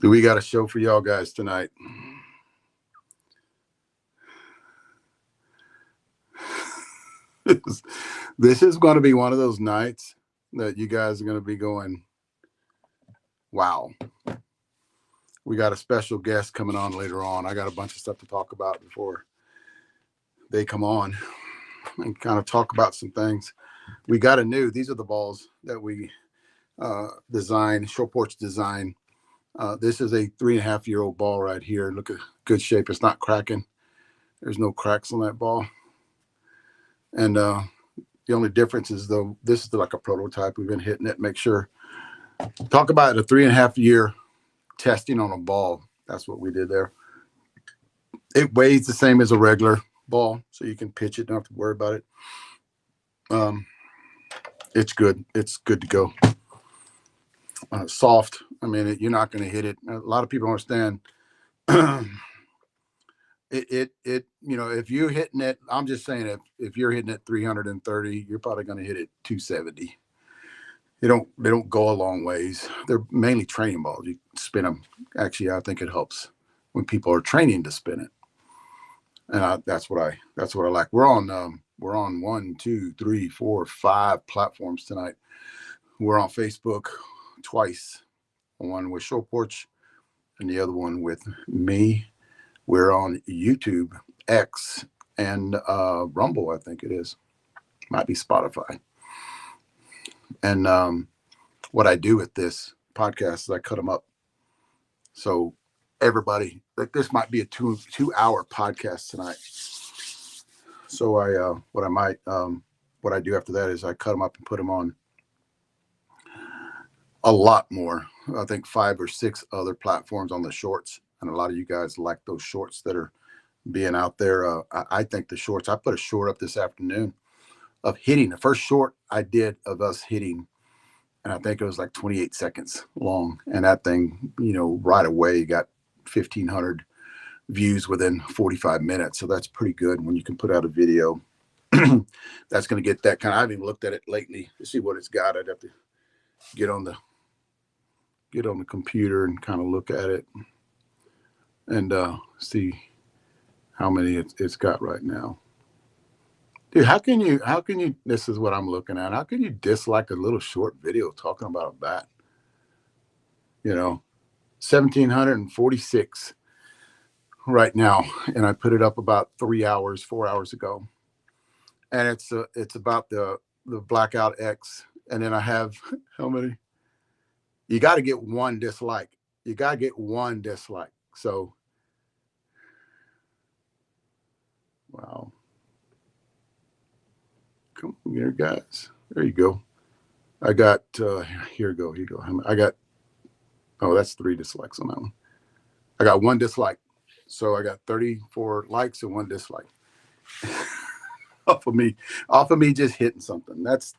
We got a show for y'all guys tonight. This is going to be one of those nights that you guys are going to be going, wow. We got a special guest coming on later on. I got a bunch of stuff to talk about before they come on and kind of talk about some things. We got these are the balls that we designed, Short Porch design. This is a 3.5-year-old ball right here. Look at good shape. It's not cracking. There's no cracks on that ball. And the only difference is, though, this is like a prototype. We've been hitting it. Make sure. Talk about a 3.5-year testing on a ball. That's what we did there. It weighs the same as a regular ball, so you can pitch it. Don't have to worry about it. It's good. It's good to go. Soft. I mean, you're not going to hit it. A lot of people don't understand. If you're hitting it, I'm just saying, if you're hitting it 330, you're probably going to hit it 270. They don't go a long ways. They're mainly training balls. You spin them. Actually, I think it helps when people are training to spin it. And that's what I like. We're on 1, 2, 3, 4, 5 platforms tonight. We're on Facebook twice. One with Short Porch and the other one with me. We're on YouTube, X, and Rumble, I think it is. Might be Spotify. And what I do with this podcast is I cut them up. So everybody, like, this might be a two-hour podcast tonight. So what I do after that is I cut them up and put them on a lot more. I think 5 or 6 other platforms on the shorts. And a lot of you guys like those shorts that are being out there. I think the shorts, I put a short up this afternoon of hitting. The first short I did of us hitting, and I think it was like 28 seconds long. And that thing, right away got 1,500 views within 45 minutes. So that's pretty good when you can put out a video. That's going to get that kind of, I haven't even looked at it lately to see what it's got. I'd have to get on the computer and kind of look at it and see how many it's got right now. Dude, how can you, this is what I'm looking at. How can you dislike a little short video talking about a bat? 1,746 right now. And I put it up about 4 hours ago. And it's about the Blackout X. And then I have, how many? You got to get one dislike. So, wow. Come on here, guys. There you go. I got, here you go. I got, that's 3 dislikes on that one. I got 1 dislike. So I got 34 likes and 1 dislike. off of me just hitting something. That's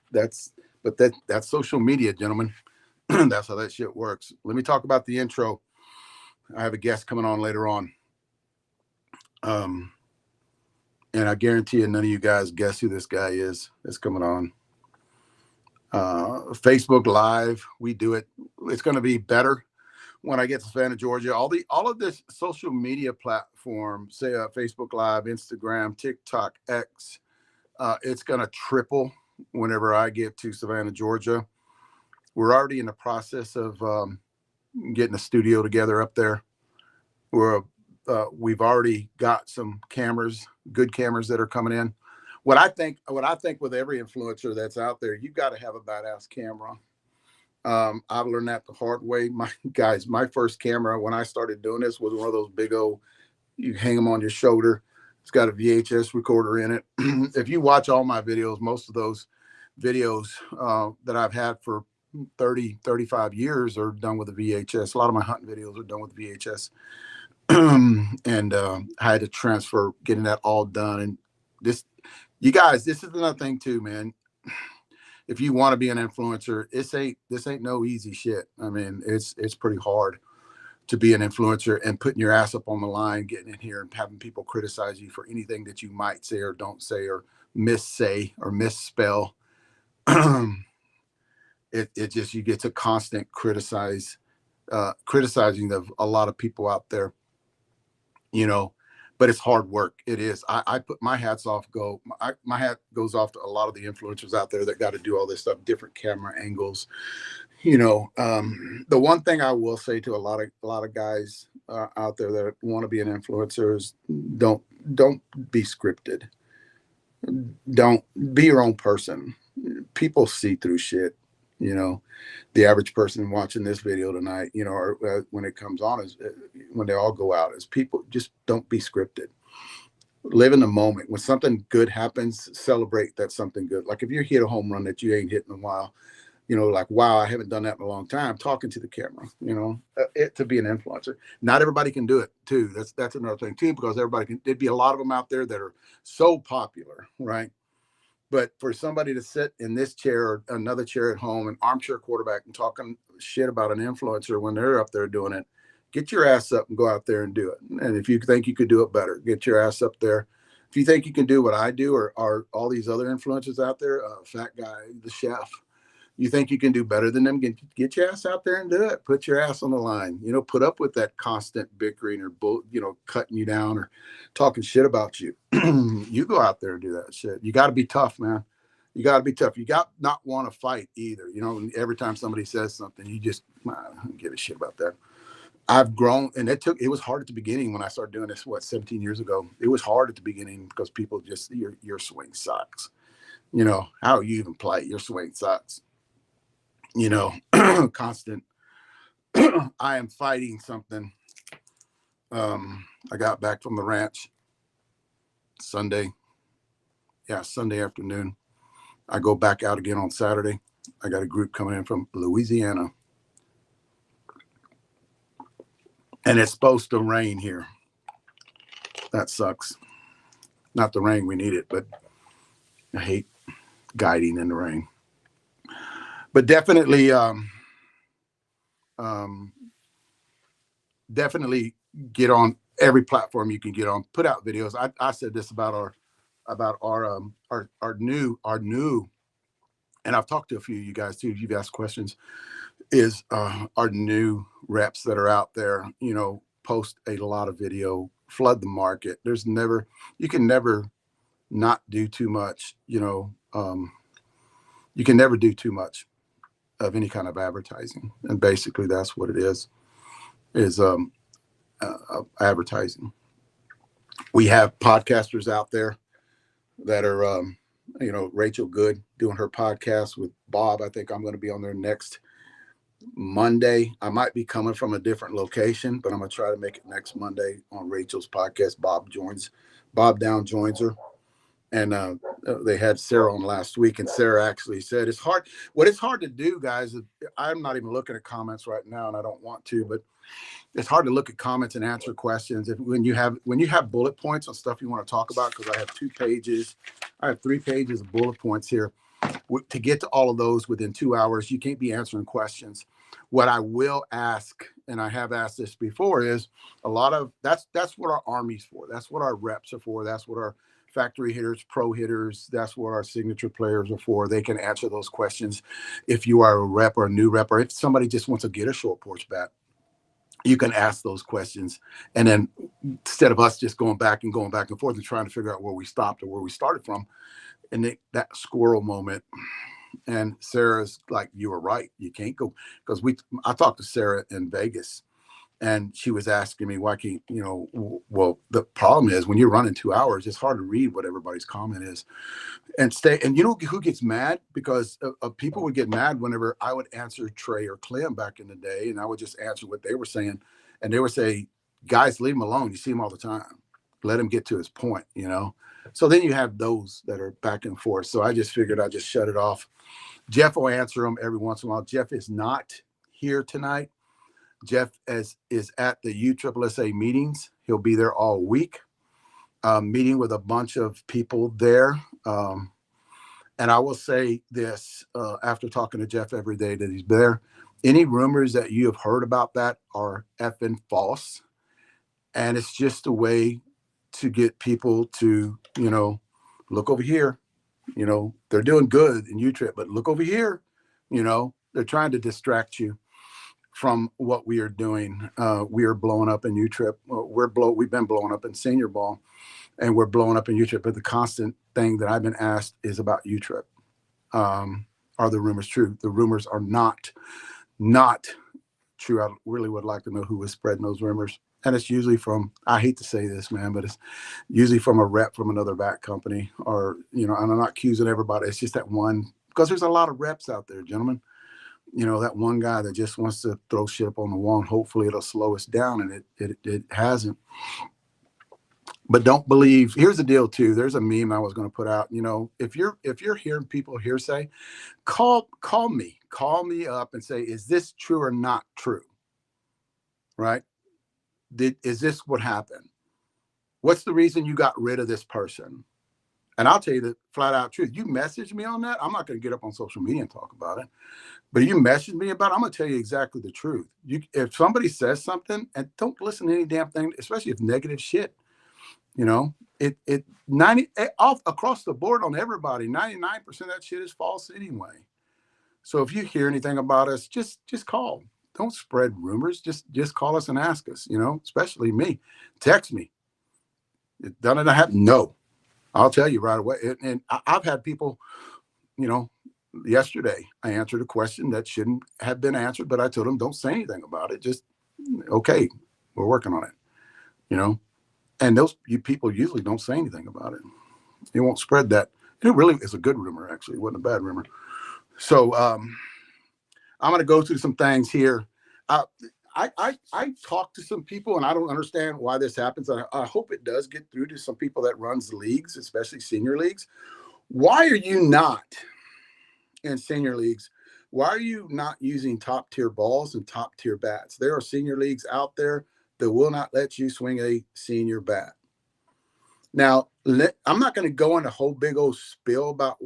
social media, gentlemen. That's how that shit works. Let me talk about the intro. I have a guest coming on later on. And I guarantee you none of you guys guess who this guy is that's coming on. Facebook Live, we do it. It's going to be better when I get to Savannah, Georgia. All of this social media platform, say Facebook Live, Instagram, TikTok, X, it's going to triple whenever I get to Savannah, Georgia. We're already in the process of getting a studio together up there. We've already got some cameras, good cameras that are coming in. What I think with every influencer that's out there, you've got to have a badass camera. I've learned that the hard way. My first camera when I started doing this was one of those big old, you hang them on your shoulder. It's got a VHS recorder in it. If you watch all my videos, most of those videos that I've had for 30, 35 years are done with a VHS. A lot of my hunting videos are done with VHS. And I had to transfer getting that all done. And this is another thing too, man. If you want to be an influencer, this ain't no easy shit. I mean, it's pretty hard to be an influencer and putting your ass up on the line, getting in here and having people criticize you for anything that you might say or don't say or missay or misspell. It just, you get to constant criticize criticizing of a lot of people out there, you know, but it's hard work. It is. I put my hats off. My hat goes off to a lot of the influencers out there that got to do all this stuff, different camera angles. The one thing I will say to a lot of guys out there that want to be an influencer is don't be scripted. Don't be your own person. People see through shit. You know, the average person watching this video tonight, you know, or when it comes on, is when they all go out, is people just don't be scripted. Live in the moment. When something good happens, celebrate that something good. Like if you hit a home run that you ain't hit in a while, you know, like, wow, I haven't done that in a long time. Talking to the camera, you know, to be an influencer. Not everybody can do it too. That's another thing too, because everybody can. There'd be a lot of them out there that are so popular, right? But for somebody to sit in this chair or another chair at home, an armchair quarterback, and talking shit about an influencer when they're up there doing it, get your ass up and go out there and do it. And if you think you could do it better, get your ass up there. If you think you can do what I do, or all these other influencers out there, Fat Guy, the chef, you think you can do better than them, get your ass out there and do it. Put your ass on the line. You know, put up with that constant bickering or, you know, cutting you down or talking shit about you. You go out there and do that shit. You got to be tough, man. You got to be tough. You got not want to fight either. You know, every time somebody says something, you just I don't give a shit about that. I've grown, and it was hard at the beginning when I started doing this, 17 years ago. It was hard at the beginning because people just, your swing sucks. You know, how you even play, your swing sucks. You know, constant. I am fighting something. I got back from the ranch Sunday afternoon. I go back out again on Saturday. I got a group coming in from Louisiana, and it's supposed to rain here. That sucks. Not the rain we needed, but I hate guiding in the rain. But definitely, definitely get on every platform you can get on. Put out videos. I said this about our new, and I've talked to a few of you guys too. You've asked questions. Is our new reps that are out there? You know, post a lot of video, flood the market. You can never not do too much. You know, you can never do too much of any kind of advertising, and basically that's what it is advertising. We have podcasters out there that are, you know, Rachel Good doing her podcast with Bob. I think I'm going to be on there next Monday. I might be coming from a different location, but I'm going to try to make it next Monday on Rachel's podcast. Bob Down joins her. And they had Sarah on last week, and Sarah actually said it's hard. What it's hard to do, guys, I'm not even looking at comments right now, and I don't want to, but it's hard to look at comments and answer questions when you have bullet points on stuff you want to talk about. Because I have 2 pages, I have 3 pages of bullet points here. To get to all of those within 2 hours, you can't be answering questions. What I will ask, and I have asked this before, is a lot of that's what our Army's for. That's what our reps are for. That's what our factory hitters, pro hitters, that's what our signature players are for. They can answer those questions. If you are a rep or a new rep, or if somebody just wants to get a short porch bat, you can ask those questions. And then instead of us just going back and forth and trying to figure out where we stopped or where we started from, and that squirrel moment. And Sarah's like, you were right. You can't go, because I talked to Sarah in Vegas, and she was asking me, why can't, you know, well, the problem is when you're running 2 hours, it's hard to read what everybody's comment is and you know who gets mad? Because people would get mad whenever I would answer Trey or Clem back in the day, and I would just answer what they were saying. And they would say, guys, leave him alone. You see him all the time. Let him get to his point, you know? So then you have those that are back and forth. So I just figured I'd just shut it off. Jeff will answer them every once in a while. Jeff is not here tonight. Jeff is at the USSSA meetings. He'll be there all week, meeting with a bunch of people there. And I will say this, after talking to Jeff every day that he's there, any rumors that you have heard about that are effing false. And it's just a way to get people to, you know, look over here. You know, they're doing good in UTRIP, but look over here. You know, they're trying to distract you from what we are doing. We are blowing up in UTRIP. We've been blowing up in senior ball, and we're blowing up in UTRIP. But the constant thing that I've been asked is about UTRIP. Are the rumors true? The rumors are not true. I really would like to know who was spreading those rumors. And it's usually from, I hate to say this, man, but it's usually from a rep from another back company, or, you know, and I'm not accusing everybody. It's just that one, because there's a lot of reps out there, gentlemen. You know, that one guy that just wants to throw shit up on the wall, and hopefully it'll slow us down, and it hasn't. But don't believe. Here's the deal too. There's a meme I was going to put out. You know, if you're hearing people hearsay, call me up and say, is this true or not true? Right? Is this what happened? What's the reason you got rid of this person? And I'll tell you the flat out truth. You message me on that, I'm not going to get up on social media and talk about it. But you message me about it, I'm going to tell you exactly the truth. If somebody says something, and don't listen to any damn thing, especially if negative shit, you know, off across the board on everybody, 99% of that shit is false anyway. So if you hear anything about us, just call. Don't spread rumors. Just call us and ask us, you know, especially me. Text me. Done it happen? No. I'll tell you right away. And I've had people, you know, yesterday I answered a question that shouldn't have been answered, but I told them, don't say anything about it. Just, okay, we're working on it, you know. And those people usually don't say anything about it. They won't spread that. It really is a good rumor, actually. It wasn't a bad rumor. So I'm going to go through some things here. I talk to some people, and I don't understand why this happens. I hope it does get through to some people that runs leagues, especially senior leagues. Why are you not in senior leagues? Why are you not using top tier balls and top tier bats? There are senior leagues out there that will not let you swing a senior bat. Now, I'm not going to go into a whole big old spiel about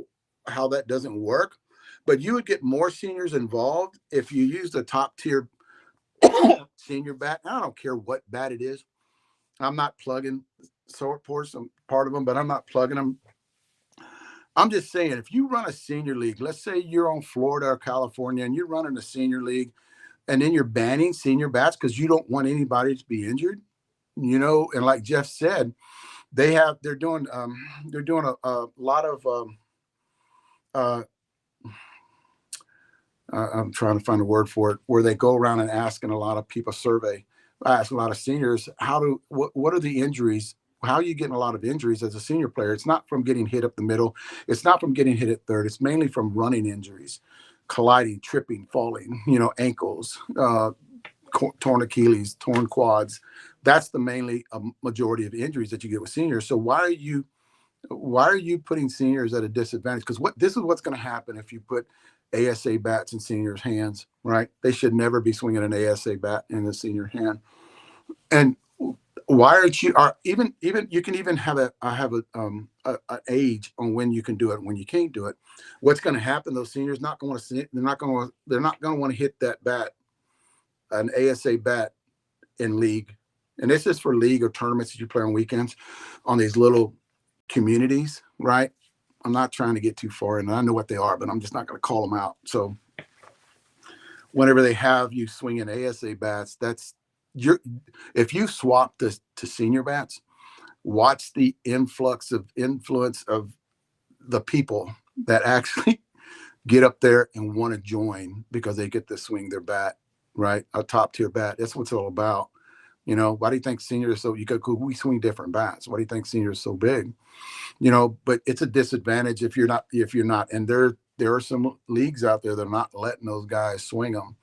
how that doesn't work, but you would get more seniors involved if you used a top tier senior bat. I don't care what bat it is. I'm not plugging Swordports, I'm part of them, but I'm not plugging them. I'm just saying, if you run a senior league, let's say you're on Florida or California and you're running a senior league, and then you're banning senior bats because you don't want anybody to be injured, you know. And like Jeff said, they're doing a lot of I'm trying to find a word for it, where they go around and asking a lot of people, ask a lot of seniors, what are the injuries? How are you getting a lot of injuries as a senior player? It's not from getting hit up the middle. It's not from getting hit at third. It's mainly from running injuries, colliding, tripping, falling, you know, ankles, torn Achilles, torn quads. That's the mainly a majority of injuries that you get with seniors. So why are you putting seniors at a disadvantage? Because this is what's going to happen if you put ASA bats in seniors' hands, right? They should never be swinging an ASA bat in a senior hand. And why aren't you? Even you can even have an age on when you can do it, when you can't do it. What's going to happen? Those seniors not going to see. They're not going to want to hit that bat, an ASA bat, in league. And this is for league or tournaments that you play on weekends, on these little communities, right? I'm not trying to get too far in. I know what they are, but I'm just not going to call them out. So whenever they have you swinging ASA bats, if you swap this to senior bats, watch the influence of the people that actually get up there and want to join because they get to swing their bat, right? A top tier bat. That's what it's all about. You know, why do you think seniors we swing different bats? Why do you think seniors so big? You know, but it's a disadvantage if you're not, and there are some leagues out there that are not letting those guys swing them.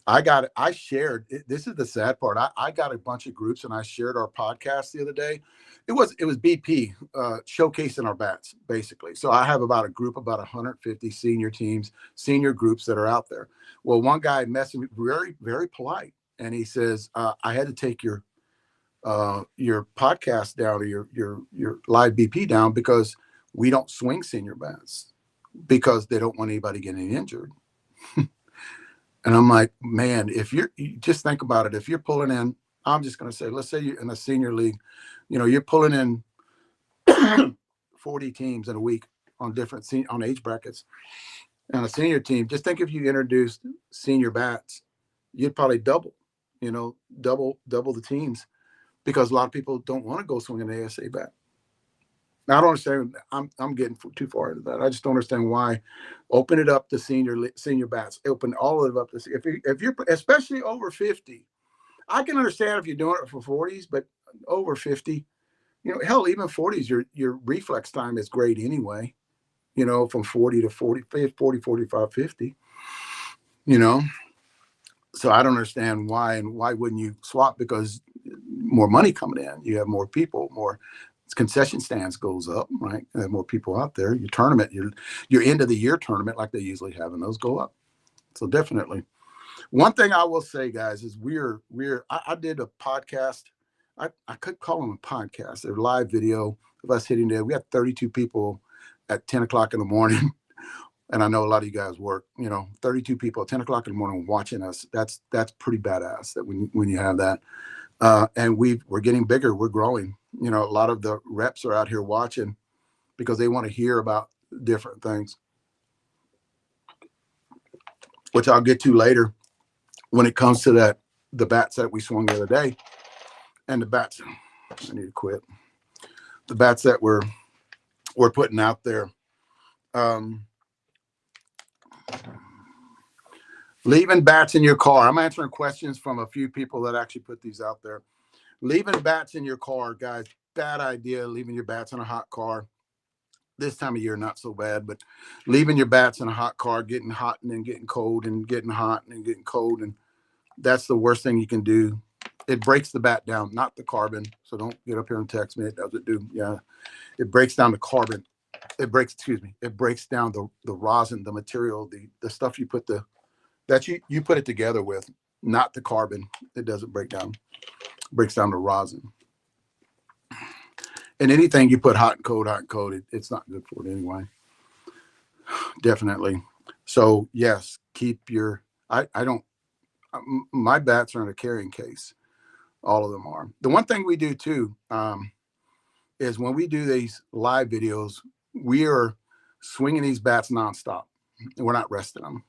I shared, this is the sad part. I got a bunch of groups and I shared our podcast the other day. It was BP showcasing our bats, basically. So I have about 150 senior groups that are out there. Well, one guy messaged me, very, very polite. And he says, I had to take your podcast down, or your live BP down, because we don't swing senior bats because they don't want anybody getting injured. And I'm like, man, you just think about it. If you're pulling in, I'm just going to say, let's say you're in a senior league, you know, you're pulling in 40 teams in a week on age brackets, and a senior team. Just think if you introduced senior bats, you'd probably double, double the teams, because a lot of people don't want to go swing an ASA bat. Now, I don't understand. I'm getting too far into that. I just don't understand why. Open it up to senior bats. Open all of it up to if you're especially over 50. I can understand if you're doing it for 40s, but over 50, hell, even 40s, your reflex time is great anyway. From 40 to 40, 40, 45, 50. So I don't understand why, and why wouldn't you swap? Because more money coming in, you have more people, more concession stands goes up, right? You have more people out there. Your tournament, your end of the year tournament, like they usually have, and those go up. So definitely. One thing I will say, guys, is I did a podcast. I could call them a podcast. They're live video of us hitting there. We had 32 people at 10 o'clock in the morning. And I know a lot of you guys work, 32 people at 10 o'clock in the morning watching us. That's pretty badass that when you have that. And we're getting bigger. We're growing. A lot of the reps are out here watching because they want to hear about different things, which I'll get to later when it comes to the bats that we swung the other day, and the bats. I need to quit. The bats that we're putting out there. Leaving bats in your car. I'm answering questions from a few people that actually put these out there. Leaving bats in your car, guys, bad idea. Leaving your bats in a hot car. This time of year, not so bad, but leaving your bats in a hot car, getting hot and then getting cold, and getting hot and then getting cold, and that's the worst thing you can do. It breaks the bat down, not the carbon. So don't get up here and text me. It doesn't do. Yeah, it breaks down the carbon. It breaks down the rosin, the material, the stuff you put you put it together with, not the carbon. It doesn't break down. It breaks down the rosin. And anything you put hot and cold, it's not good for it anyway. Definitely. So yes, keep your. I don't. My bats are in a carrying case. All of them are. The one thing we do too is when we do these live videos, we are swinging these bats nonstop. We're not resting them,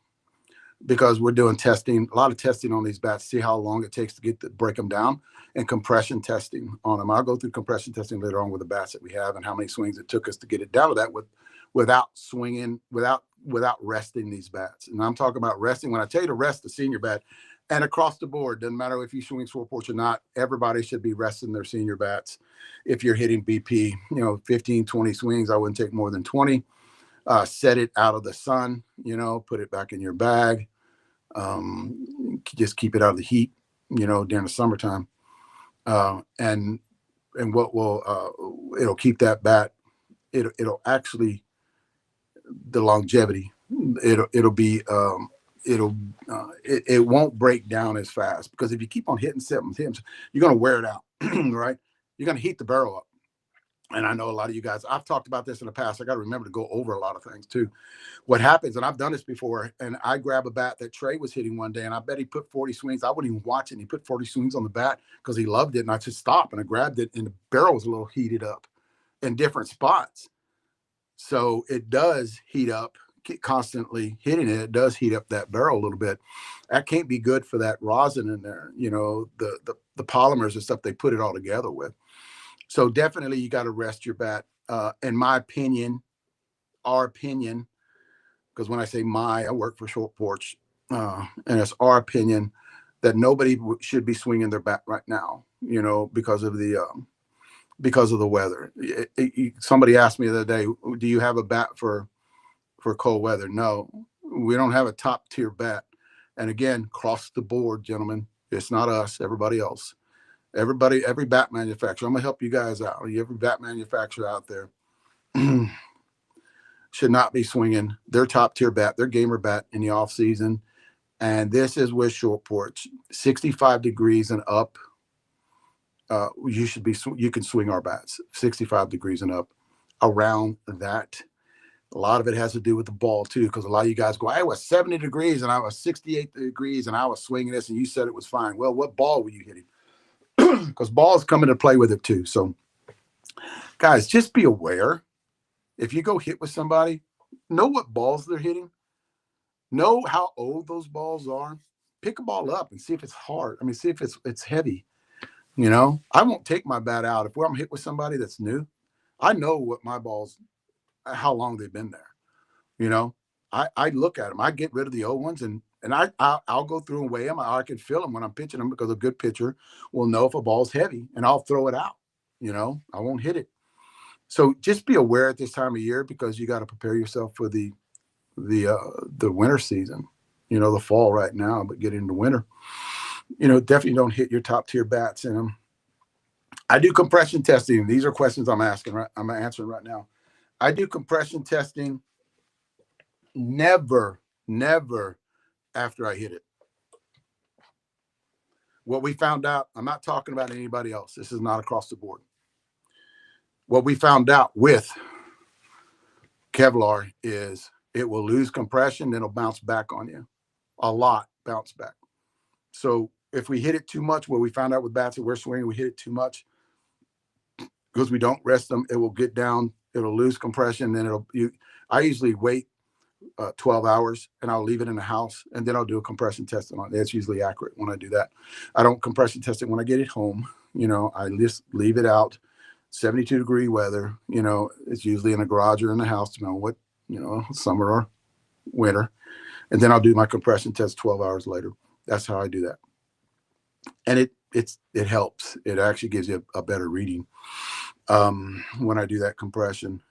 because we're doing testing, a lot of testing on these bats, see how long it takes to break them down, and compression testing on them. I'll go through compression testing later on with the bats that we have and how many swings it took us to get it down to that without swinging, without resting these bats. And I'm talking about resting. When I tell you to rest the senior bat, and across the board, doesn't matter if you swing short porch or not, everybody should be resting their senior bats. If you're hitting BP, 15, 20 swings, I wouldn't take more than 20. Set it out of the sun, put it back in your bag. Just keep it out of the heat, during the summertime. And what will, it'll keep that bat, it'll actually, the longevity, it won't break down as fast, because if you keep on hitting you're going to wear it out, right? You're going to heat the barrel up. And I know a lot of you guys, I've talked about this in the past. I got to remember to go over a lot of things too. What happens, and I've done this before, and I grab a bat that Trey was hitting one day, and I bet he put 40 swings. I wouldn't even watch it. And he put 40 swings on the bat because he loved it. And I just stopped and I grabbed it, and the barrel was a little heated up in different spots. So it does heat up, constantly hitting it. It does heat up that barrel a little bit. That can't be good for that rosin in there, the polymers and stuff they put it all together with. So definitely you got to rest your bat. In my opinion, our opinion, because when I say I work for Short Porch, and it's our opinion that nobody should be swinging their bat right now, because of the weather. Somebody asked me the other day, do you have a bat for cold weather? No, we don't have a top tier bat. And again, across the board, gentlemen, it's not us, everybody else. Every bat manufacturer, I'm gonna help you guys out. Every bat manufacturer out there should not be swinging their top tier bat, their gamer bat, in the off season. And this is with Short Porch, 65 degrees and up. You can swing our bats 65 degrees and up, around that. A lot of it has to do with the ball too, because a lot of you guys go, I was 70 degrees and I was 68 degrees and I was swinging this, and you said it was fine. Well, what ball were you hitting? Because balls come into play with it too. So guys, just be aware. If you go hit with somebody, know what balls they're hitting. Know how old those balls are. pick a ball up and see if it's hard. I mean, see if it's heavy. You know, I won't take my bat out if I'm hit with somebody that's new. I know what my balls, how long they've been there. You know, I look at them. I get rid of the old ones, and I'll go through and weigh them. I can feel them when I'm pitching them, because a good pitcher will know if a ball's heavy, and I'll throw it out. You know, I won't hit it. So just be aware at this time of year, because you got to prepare yourself for the winter season. You know, the fall right now, but get into winter. You know, definitely don't hit your top tier bats in them. I do compression testing. These are questions I'm asking. Right, I'm answering right now. I do compression testing. Never after I hit it. What we found out, I'm not talking about anybody else. This is not across the board. What we found out with Kevlar is it will lose compression, then it'll bounce back on you. A lot bounce back. So if we hit it too much, what we found out with bats that we're swinging, we hit it too much because we don't rest them, it will get down, it'll lose compression, then I usually wait 12 hours and I'll leave it in the house, and then I'll do a compression test on it. That's usually accurate when I do that. I don't compression test it when I get it home. You know, I just leave it out, 72-degree weather. You know, it's usually in a garage or in the house, depending on what, you know, summer or winter. And then I'll do my compression test 12 hours later. That's how I do that. And it helps. It actually gives you a better reading when I do that compression.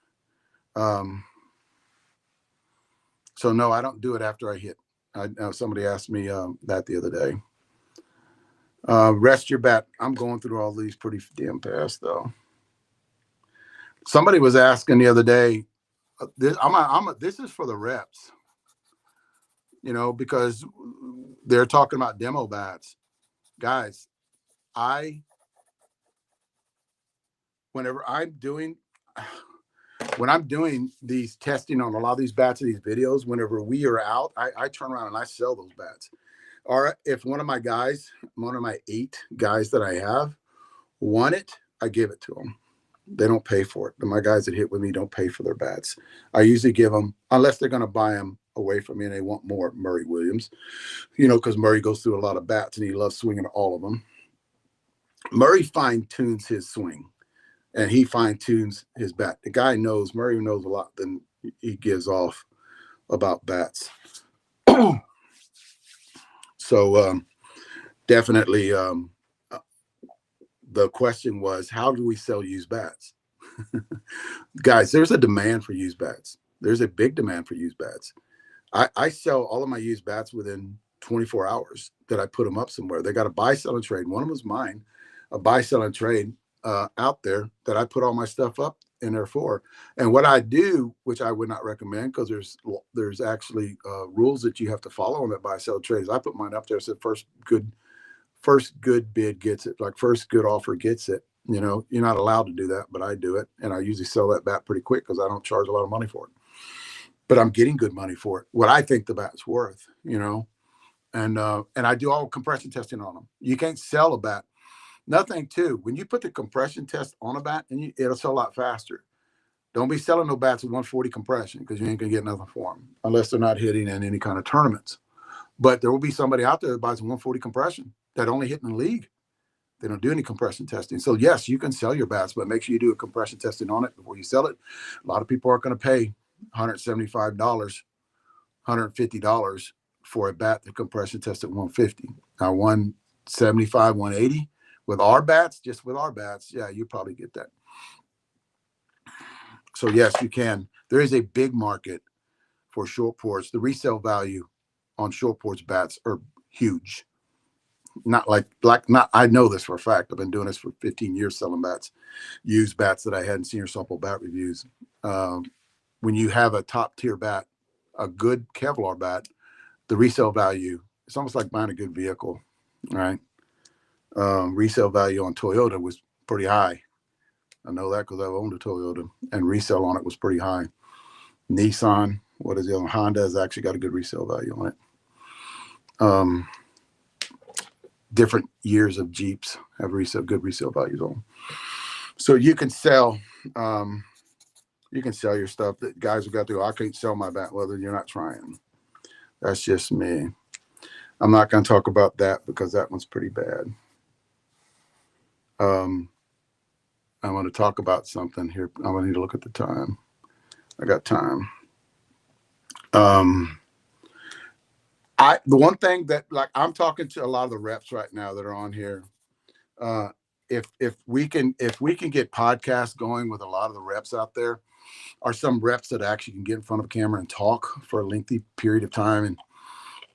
So no, I don't do it after I hit. Somebody asked me that the other day. Rest your bat. I'm going through all these pretty damn fast though. Somebody was asking the other day. This is for the reps. You know, because they're talking about demo bats, guys. When I'm doing these testing on a lot of these bats in these videos, whenever we are out, I turn around and I sell those bats. Or if one of my 8 guys that I have want it, I give it to them. They don't pay for it. My guys that hit with me don't pay for their bats. I usually give them, unless they're going to buy them away from me and they want more Murray Williams, you know, because Murray goes through a lot of bats and he loves swinging all of them. Murray fine-tunes his swing. And he fine-tunes his bat. The guy knows, Murray knows a lot than he gives off about bats. So definitely the question was, how do we sell used bats? Guys, there's a demand for used bats. There's a big demand for used bats. I sell all of my used bats within 24 hours that I put them up somewhere. They got a buy, sell, and trade. One of them was mine, a buy, sell, and trade out there that I put all my stuff up in there for. And what I do, which I would not recommend, because there's actually rules that you have to follow on that buy, sell, trades. I put mine up there. Said first good bid gets it, like first good offer gets it. You know, you're not allowed to do that, but I do it. And I usually sell that bat pretty quick because I don't charge a lot of money for it. But I'm getting good money for it. What I think the bat's worth, you know, and I do all compression testing on them. You can't sell a bat. Nothing too. When you put the compression test on a bat, and it'll sell a lot faster. Don't be selling no bats with 140 compression, because you ain't gonna get nothing for them unless they're not hitting in any kind of tournaments. But there will be somebody out there that buys a 140 compression that only hit in the league. They don't do any compression testing. So yes, you can sell your bats, but make sure you do a compression testing on it before you sell it. A lot of people aren't going to pay $175, $150 for a bat that compression tested 150. Now 175, 180 with our bats, just with our bats, yeah, you probably get that. So yes, you can. There is a big market for short ports. The resale value on short ports bats are huge. Not I know this for a fact. I've been doing this for 15 years selling bats, used bats that I had in senior softball bat reviews. When you have a top tier bat, a good Kevlar bat, the resale value, it's almost like buying a good vehicle, right? Resale value on Toyota was pretty high. I know that because I've owned a Toyota, and resale on it was pretty high. Nissan, what is the other? Honda has actually got a good resale value on it. Different years of Jeeps have good resale values on them. So you can sell your stuff. That guys have got to go, I can't sell my bat. Well, then you're not trying. That's just me. I'm not going to talk about that because that one's pretty bad. Um, I want to talk about something here. I'm going to need to look at the time. I got time. Um, the one thing that, like, I'm talking to a lot of the reps right now that are on here. Uh, if we can get podcasts going with a lot of the reps out there, are some reps that actually can get in front of a camera and talk for a lengthy period of time.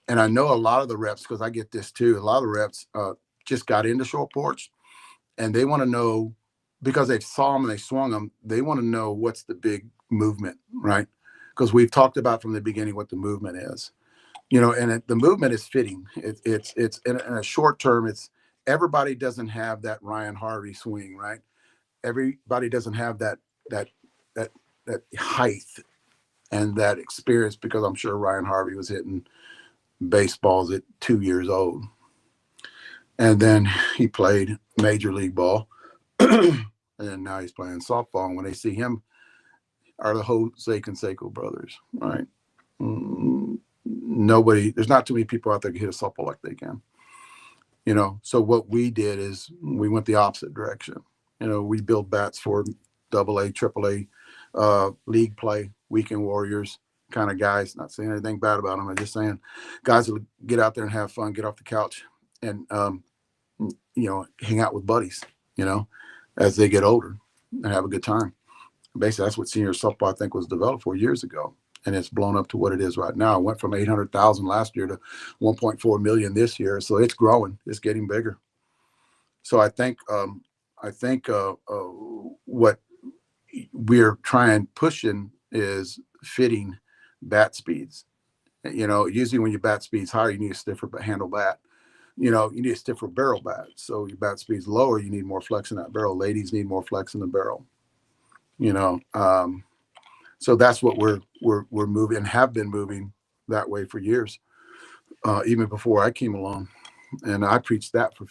And I know a lot of the reps, because I get this too. A lot of the reps just got into short porch, and they want to know, because they saw them and they swung them. They want to know what's the big movement, right? Because we've talked about from the beginning what the movement is. And the movement is fitting. It's in a short term. It's everybody doesn't have that Ryan Harvey swing, right? Everybody doesn't have that that that height and that experience, because I'm sure Ryan Harvey was hitting baseballs at 2 years old, and then he played major league ball, and then now he's playing softball. And when they see him, are the Jose Canseco brothers, right? Nobody, there's not too many people out there can hit a softball like they can. So what we did is we went the opposite direction. We build bats for AA, AAA, league play, weekend warriors kind of guys. Not saying anything bad about them. I'm just saying guys will get out there and have fun, get off the couch, and hang out with buddies. As they get older and have a good time. Basically, that's what senior softball, I think, was developed for years ago, and it's blown up to what it is right now. It went from 800,000 last year to 1.4 million this year, so it's growing. It's getting bigger. So I think what we're trying pushing is fitting bat speeds. Usually when your bat speed's higher, you need a stiffer handle bat. You need a stiffer barrel bat. So your bat speed's lower, you need more flex in that barrel. Ladies need more flex in the barrel. So that's what we're moving and have been moving that way for years, even before I came along. And I preached that for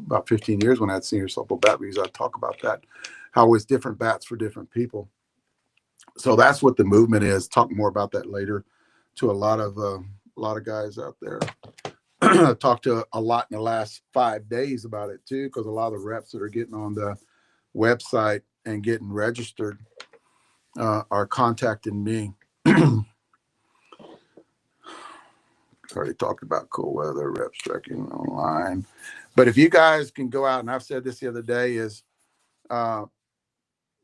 about 15 years when I had senior softball bat leagues. I talk about that, how it's different bats for different people. So that's what the movement is. Talk more about that later to a lot of guys out there. I talked to a lot in the last 5 days about it too, because a lot of the reps that are getting on the website and getting registered are contacting me. Already talked about cool weather, reps trekking online. But if you guys can go out, and I've said this the other day, is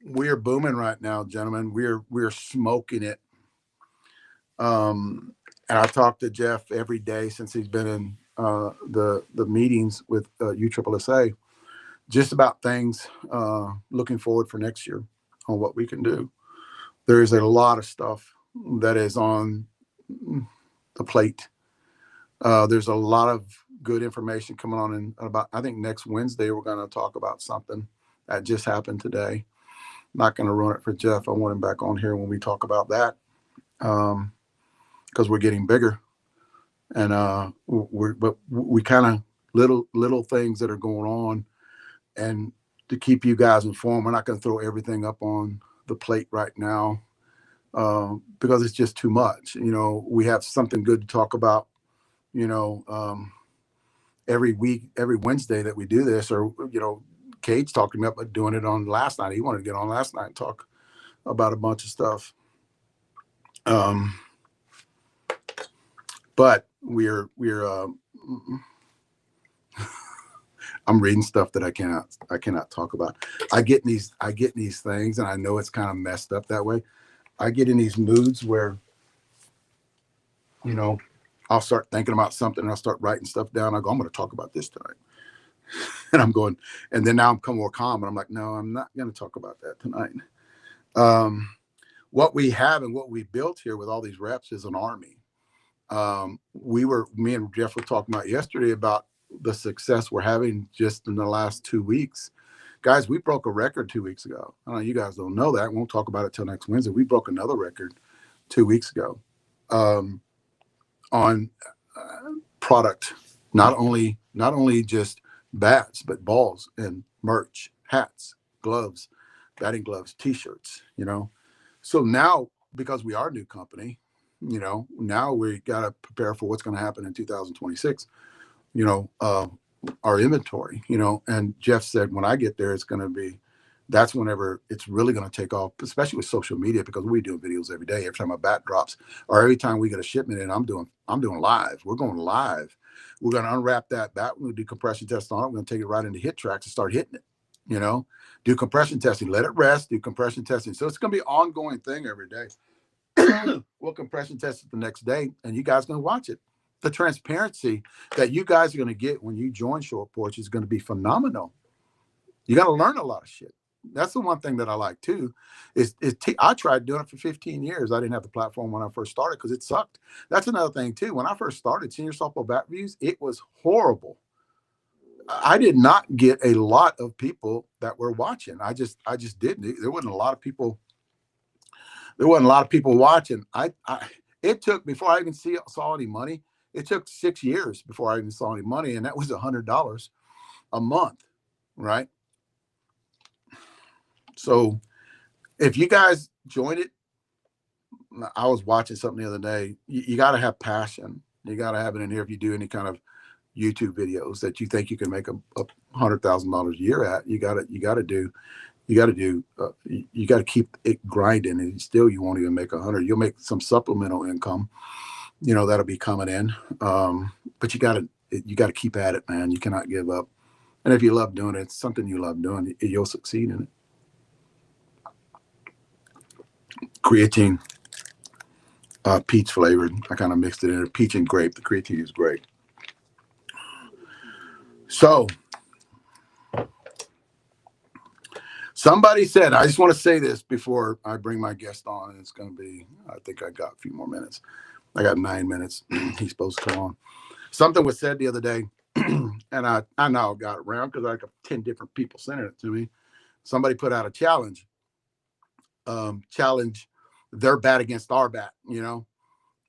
we are booming right now, gentlemen. We're smoking it. And I talk to Jeff every day since he's been in the meetings with USSSA, just about things looking forward for next year on what we can do. There is a lot of stuff that is on the plate. There's a lot of good information coming on in about, I think next Wednesday, we're going to talk about something that just happened today. Not going to ruin it for Jeff. I want him back on here when we talk about that, because we're getting bigger, and we kind of little things that are going on, and to keep you guys informed. We're not going to throw everything up on the plate right now, because it's just too much. We have something good to talk about. Every week, every Wednesday that we do this, or Cade's talking about doing it on last night. He wanted to get on last night and talk about a bunch of stuff. But we're I'm reading stuff that I cannot talk about. I get in these things, and I know it's kind of messed up that way. I get in these moods where, I'll start thinking about something, and I'll start writing stuff down. I go, I'm going to talk about this tonight. And I'm going, and then now I'm more calm, and I'm like, no, I'm not going to talk about that tonight. What we have and what we built here with all these reps is an army. Me and Jeff were talking about yesterday about the success we're having just in the last 2 weeks. Guys, we broke a record 2 weeks ago. I know you guys don't know that. We won't talk about it till next Wednesday. We broke another record 2 weeks ago on product, not only just bats, but balls and merch, hats, gloves, batting gloves, T-shirts. So now, because we are a new company, You know, now we got to prepare for what's going to happen in 2026. You know, our inventory. You know, and Jeff said when I get there, it's going to be. That's whenever it's really going to take off, especially with social media, because we do videos every day. Every time a bat drops, or every time we get a shipment in, I'm doing live. We're going live. We're going to unwrap that bat. We're going to do compression tests on it. We're going to take it right into hit tracks and start hitting it. You know, do compression testing, let it rest, do compression testing. So it's going to be an ongoing thing every day. We'll compression test it the next day, and you guys are going to watch it. The transparency that you guys are going to get when you join Short Porch is going to be phenomenal. You got to learn a lot of shit. That's the one thing that I like too. I tried doing it for 15 years. I didn't have the platform when I first started because it sucked. That's another thing too. When I first started senior softball bat reviews, it was horrible. I did not get a lot of people that were watching. I just didn't. There wasn't a lot of people. There wasn't a lot of people watching. It took, before I even saw any money, it took 6 years before I even saw any money, and that was $100 a month, right? So if you guys join it, I was watching something the other day. You got to have passion. You got to have it in here. If you do any kind of YouTube videos that you think you can make $100,000 a year at, you got to keep it grinding, and still you won't even make 100. You'll make some supplemental income, you know, that'll be coming in. But you got to keep at it, man. You cannot give up. And if you love doing it, it's something you love doing, you'll succeed in it. Creatine, peach flavored. I kind of mixed it in. Peach and grape. The creatine is great. So somebody said, I just want to say this before I bring my guest on. It's going to be, I think I got a few more minutes. I got 9 minutes. He's supposed to come on. Something was said the other day, and I now got it around because I got 10 different people sending it to me. Somebody put out a challenge. Challenge their bat against our bat, you know,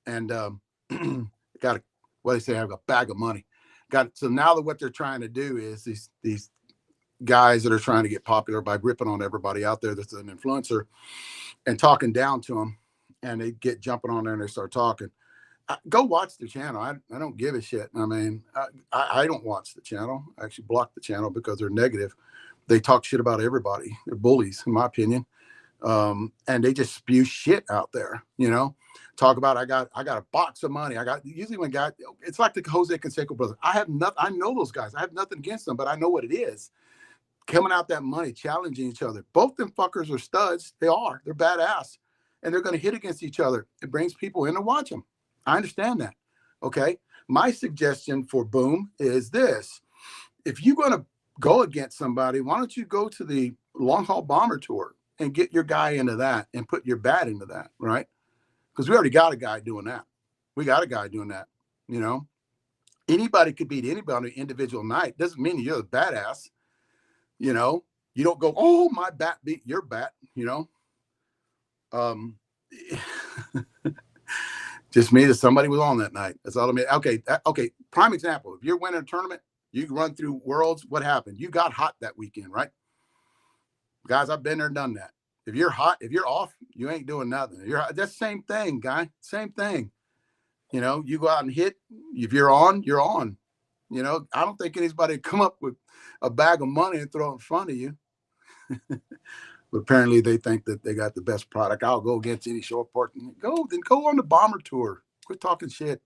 and got what they say, I have a bag of money. So now what they're trying to do is these guys that are trying to get popular by ripping on everybody out there that's an influencer and talking down to them, and they get jumping on there and they start talking. Go watch the channel. I don't give a shit. I mean, I don't watch the channel. I actually block the channel because they're negative. They talk shit about everybody. They're bullies, in my opinion. And they just spew shit out there, you know, talk about, I got a box of money. Usually when guys, it's like the Jose Canseco brothers. I know those guys. I have nothing against them, but I know what it is. Coming out that money, challenging each other. Both them fuckers are studs. They're badass, and they're going to hit against each other. It brings people in to watch them. I understand that. Okay. My suggestion for Boom is this. If you're going to go against somebody, why don't you go to the long haul bomber tour and get your guy into that and put your bat into that, right? Because we already got a guy doing that. We got a guy doing that, you know. Anybody could beat anybody on an individual night. Doesn't mean you're the badass, you know. You don't go, oh, my bat beat your bat, you know. Just me that somebody was on that night. That's all I mean. Okay. Prime example. If you're winning a tournament, you run through worlds. What happened? You got hot that weekend, right? Guys, I've been there and done that. If you're hot, if you're off, you ain't doing nothing. That's the same thing, guy. Same thing. You know, you go out and hit. If you're on, you're on. You know, I don't think anybody'd come up with a bag of money and throw it in front of you. But apparently they think that they got the best product. I'll go against any Short Porch. Go on the bomber tour. Quit talking shit.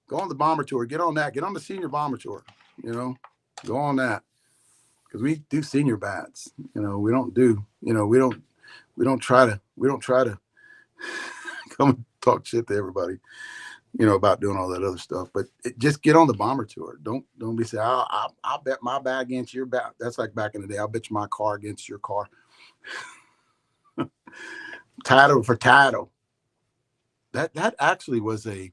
Go on the bomber tour. Get on that. Get on the senior bomber tour. You know, go on that. Because we do senior bats. You know, we don't try to come and talk shit to everybody, you know, about doing all that other stuff. But just get on the bomber tour. Don't be saying, I'll bet my bat against your bat. That's like back in the day. I'll bet you my car against your car. Title for title. That actually was a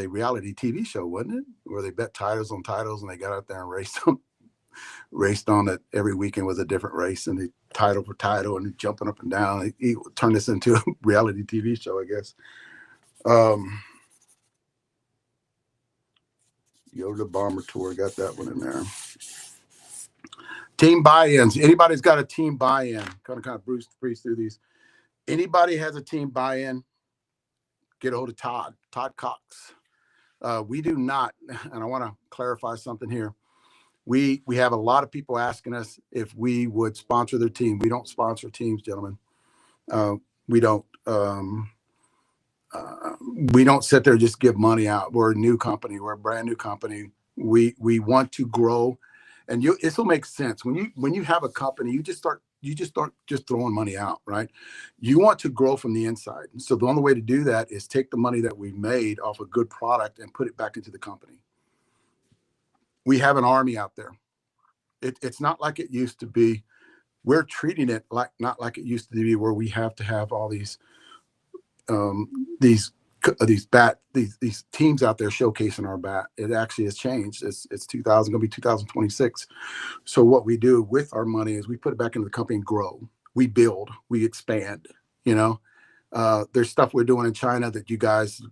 reality TV show, wasn't it? Where they bet titles on titles and they got out there and raced on it. Every weekend was a different race, and they title for title and jumping up and down. He turned this into a reality TV show, I guess. Go to the bomber tour. Got that one in there. Team buy-ins. Anybody's got a team buy-in? Kind of breeze through these. Anybody has a team buy-in, get a hold of Todd Cox. We do not, and I want to clarify something here. We have a lot of people asking us if we would sponsor their team. We don't sponsor teams, gentlemen. We don't. We don't sit there and just give money out. We're a new company. We're a brand new company. We want to grow, and this will make sense when you have a company. You just start just throwing money out, right? You want to grow from the inside. So the only way to do that is take the money that we've made off a good product and put it back into the company. We have an army out there. It's not like it used to be. We're treating it not like it used to be, where we have to have all these teams out there showcasing our bat. It actually has changed. It's going to be 2026. So what we do with our money is we put it back into the company and grow. We build, we expand. There's stuff we're doing in China that you guys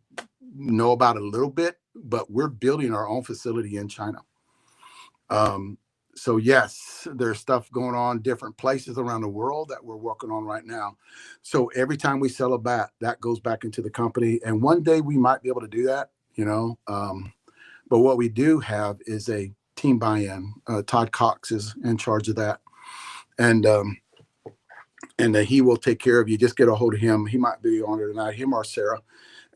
know about a little bit, but we're building our own facility in China. So yes, there's stuff going on different places around the world that we're working on right now. So every time we sell a bat, that goes back into the company. And one day we might be able to do that, but what we do have is a team buy-in. Todd Cox is in charge of that. And he will take care of you. Just get a hold of him. He might be on it tonight, him or Sarah.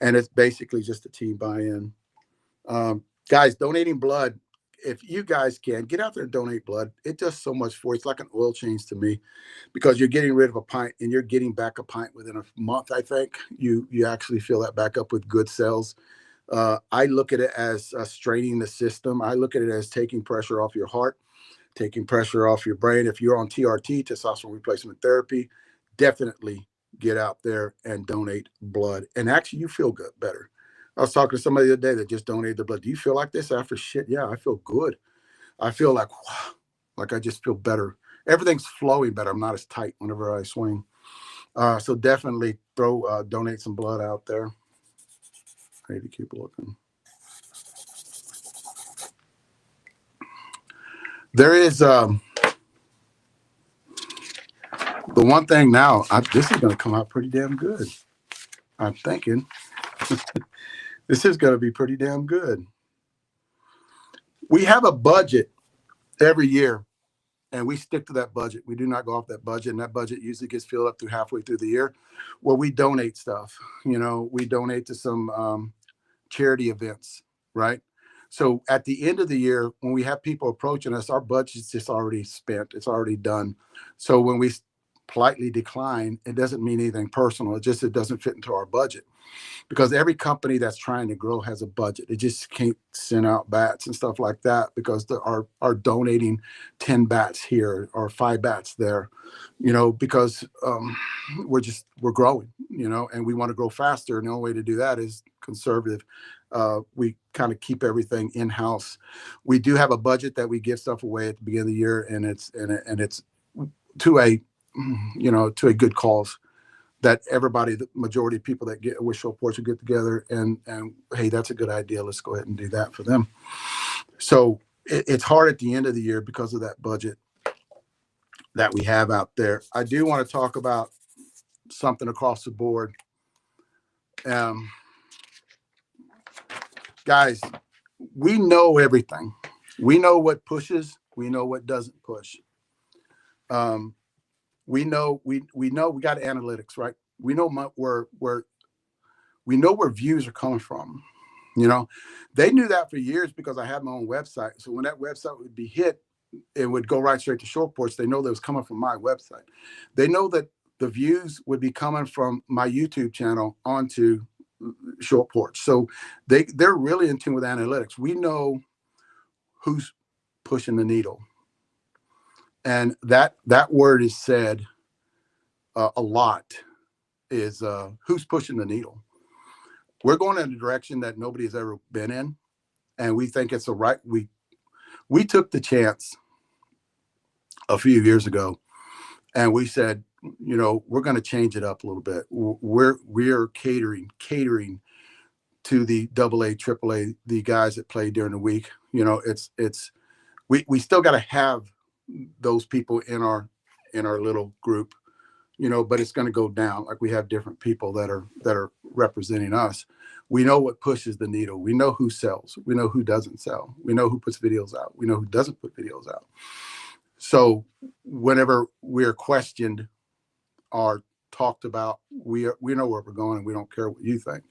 And it's basically just a team buy-in. Guys, donating blood. If you guys can get out there and donate blood, it does so much for you. It's like an oil change to me, because you're getting rid of a pint and you're getting back a pint within a month. I think you actually fill that back up with good cells. I look at it as straining the system. I look at it as taking pressure off your heart, taking pressure off your brain. If you're on TRT, testosterone replacement therapy, definitely get out there and donate blood. And actually, you feel good, better. I was talking to somebody the other day that just donated their blood. Do you feel like this after shit? Yeah, I feel good. I feel like, wow, like I just feel better. Everything's flowing better. I'm not as tight whenever I swing. So definitely donate some blood out there. I need to keep looking. There is the one thing now. This is going to come out pretty damn good. I'm thinking. This is going to be pretty damn good. We have a budget every year, and we stick to that budget. We do not go off that budget, and that budget usually gets filled up through halfway through the year, where we donate stuff. We donate to some charity events, right? So at the end of the year, when we have people approaching us, our budget's just already spent. It's already done. So when we politely decline, it doesn't mean anything personal. It doesn't fit into our budget. Because every company that's trying to grow has a budget. They just can't send out bats and stuff like that because they are donating 10 bats here or 5 bats there, because we're growing, and we want to grow faster. And the only way to do that is conservative. We kind of keep everything in-house. We do have a budget that we give stuff away at the beginning of the year, and it's to a good cause. That everybody, the majority of people that get with show ports will get together and hey, that's a good idea. Let's go ahead and do that for them. So it's hard at the end of the year because of that budget that we have out there. I do want to talk about something across the board. Guys, we know everything. We know what pushes. We know what doesn't push. We know we got analytics, right? We know where views are coming from. They knew that for years because I had my own website. So when that website would be hit, it would go right straight to short ports. They know that it was coming from my website. They know that the views would be coming from my YouTube channel onto short ports. So they're really in tune with analytics. We know who's pushing the needle. And that word is said a lot, is who's pushing the needle. We're going in a direction that nobody's ever been in, and we think it's we took the chance a few years ago, and we said, we're going to change it up a little bit. We're catering to the AA, AAA, the guys that play during the week. We still got to have those people in our little group, but it's going to go down. Like we have different people that are representing us. We know what pushes the needle. We know who sells. We know who doesn't sell. We know who puts videos out. We know who doesn't put videos out. So whenever we're questioned or talked about, we know where we're going, and we don't care what you think.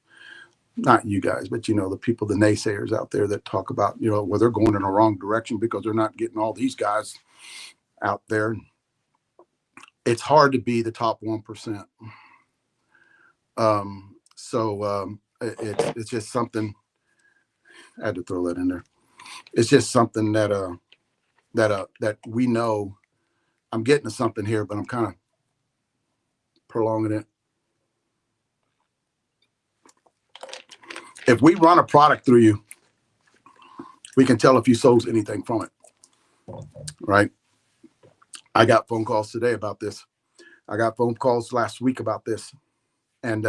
Not you guys, but the people, the naysayers out there that talk about well, they're going in the wrong direction because they're not getting all these guys out there. It's hard to be the top 1%. It's just something. I had to throw that in there. It's just something that we know. I'm getting to something here, but I'm kind of prolonging it. If we run a product through you, we can tell if you sold anything from it, right? I got phone calls today about this. I got phone calls last week about this, and